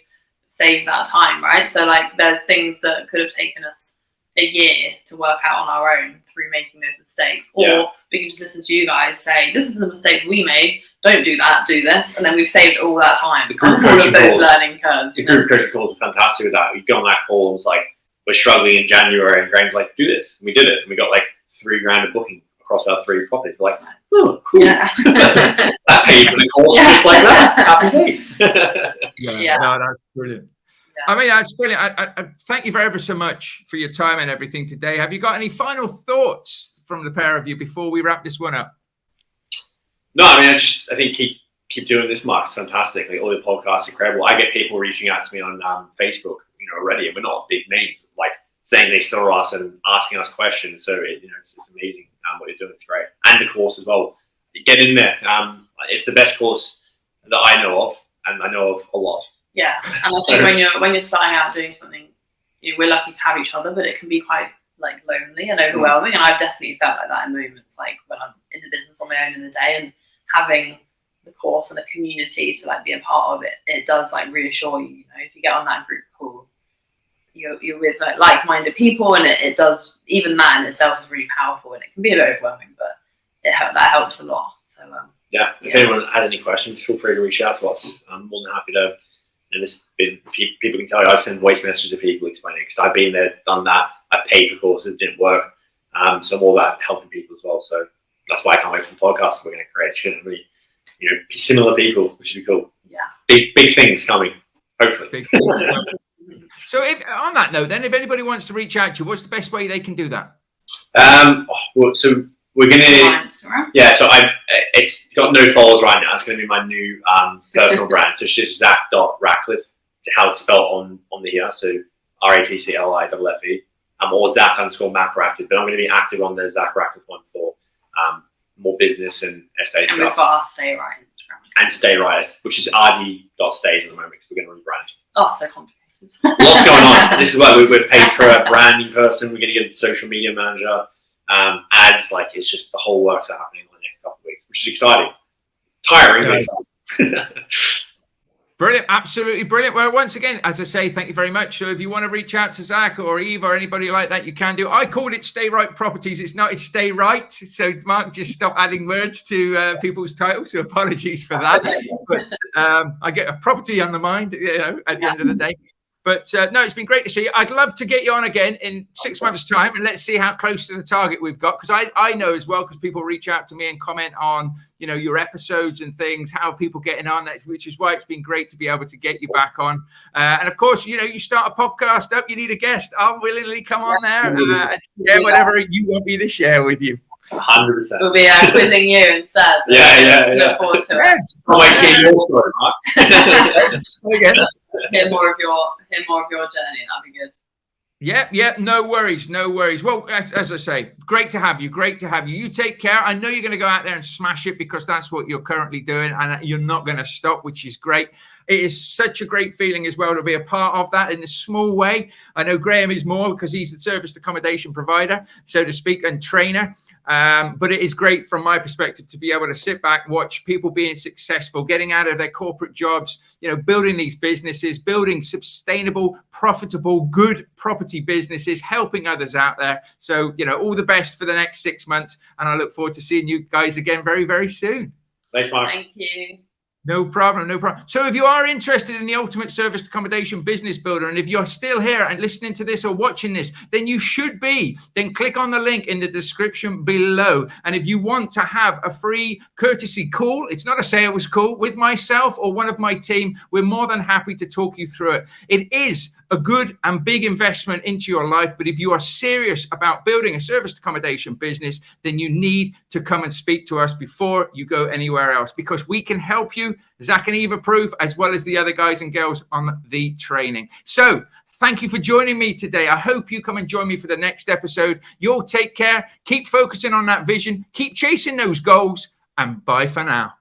Speaker 2: save that time, right? So like, there's things that could have taken us a year to work out on our own through making those mistakes, or we can just listen to you guys say, this is the mistake we made, don't do that, do this, and then we've saved all that time.
Speaker 3: The group coaching calls, learning curves. The group coaching calls are fantastic with that. We go on that call and it's like, we're struggling in January, and Graham's like, do this. And we did it. And we got like $3,000 a booking across our 3 properties. We're like, oh, cool. Yeah. That paid for the course just like that. Happy days.
Speaker 1: No, that's brilliant. Yeah. I mean, that's brilliant. I thank you ever so much for your time and everything today. Have you got any final thoughts from the pair of you before we wrap this one up?
Speaker 3: No, I mean, I think keep doing this, Mark. It's fantastic. Like, all the podcasts are incredible. I get people reaching out to me on Facebook, already, and we're not big names, like saying they saw us and asking us questions. So it's amazing what you're doing. It's great. And the course as well. Get in there. It's the best course that I know of, and I know of a lot.
Speaker 2: Yeah, and I think when you're starting out doing something, we're lucky to have each other, but it can be quite like lonely and overwhelming. And I've definitely felt like that in moments, like when I'm in the business on my own in the day, and having the course and the community to like be a part of it. It does like reassure you. If you get on that group call, you're with like-minded people, and it does, even that in itself is really powerful, and it can be a bit overwhelming, but that helps a lot. So
Speaker 3: if anyone has any questions, feel free to reach out to us. I'm more than happy to. People can tell you, I've sent voice messages to people explaining, because I've been there, done that. I paid for courses, it didn't work. So I'm all about helping people as well. So that's why I can't wait for the podcast we're going to create. It's going to be similar people, which would be cool.
Speaker 2: Yeah,
Speaker 3: big things coming, hopefully.
Speaker 1: Big things coming. So on that note, then, if anybody wants to reach out to you, what's the best way they can do that?
Speaker 3: So we're going to, so it's got no followers right now. It's going to be my new personal brand. So it's just Zac.Ratcliffe, how it's spelled on the here. So RATCLIFFE. Or Zac_Mac Ratcliffe. But I'm going to be active on the Zac Ratcliffe one for more business and estate stuff.
Speaker 2: We've got our Stay Right Instagram.
Speaker 3: And Stay Right, which is rd.stays at the moment, because we're going to rebrand.
Speaker 2: Oh, so complicated.
Speaker 3: Lots going on. This is why we're paid for a branding person. We're going to get a social media manager, ads. Like, it's just the whole works are happening in the next couple of weeks, which is exciting. Tiring, but exciting.
Speaker 1: Brilliant, absolutely brilliant. Well, once again, as I say, thank you very much. So if you want to reach out to Zac or Eve or anybody like that, you can do. I called it Stay Right Properties. It's not, it's Stay Right. So Mark, just stop adding words to people's titles. So apologies for that. But I get a property on the mind, at the end of the day. But no, it's been great to see you. I'd love to get you on again in 6 months' time, and let's see how close to the target we've got. Because I know as well, because people reach out to me and comment on, you know, your episodes and things, how people getting on, which is why it's been great to be able to get you back on. And of course, you know, you start a podcast up, you need a guest. I'll willingly come on there and share whatever you want me to share with you.
Speaker 3: 100%.
Speaker 2: We'll be quizzing you instead. Look forward to it.
Speaker 3: I'll wait to hear your story, Mark.
Speaker 1: Again.
Speaker 2: Hear more of your journey. That'd be good.
Speaker 1: Yeah, no worries. Well, as I say, great to have you. You take care. I know you're going to go out there and smash it, because that's what you're currently doing, and you're not going to stop, which is great. It is such a great feeling as well to be a part of that in a small way. I know Graham is more, because he's the serviced accommodation provider, so to speak, and trainer. But it is great from my perspective to be able to sit back, watch people being successful, getting out of their corporate jobs, you know, building these businesses, building sustainable, profitable, good property businesses, helping others out there. So, you know, all the best for the next 6 months. And I look forward to seeing you guys again very, very soon.
Speaker 3: Thanks, Mark.
Speaker 2: Thank you.
Speaker 1: No problem. So if you are interested in the ultimate serviced accommodation business builder, and if you're still here and listening to this or watching this, then you should be. Then click on the link in the description below. And if you want to have a free courtesy call, it's not a sales call, with myself or one of my team, we're more than happy to talk you through it. It is a good and big investment into your life. But if you are serious about building a serviced accommodation business, then you need to come and speak to us before you go anywhere else, because we can help you, Zac and Eve approved, as well as the other guys and girls on the training. So thank you for joining me today. I hope you come and join me for the next episode. You'll take care. Keep focusing on that vision. Keep chasing those goals. And bye for now.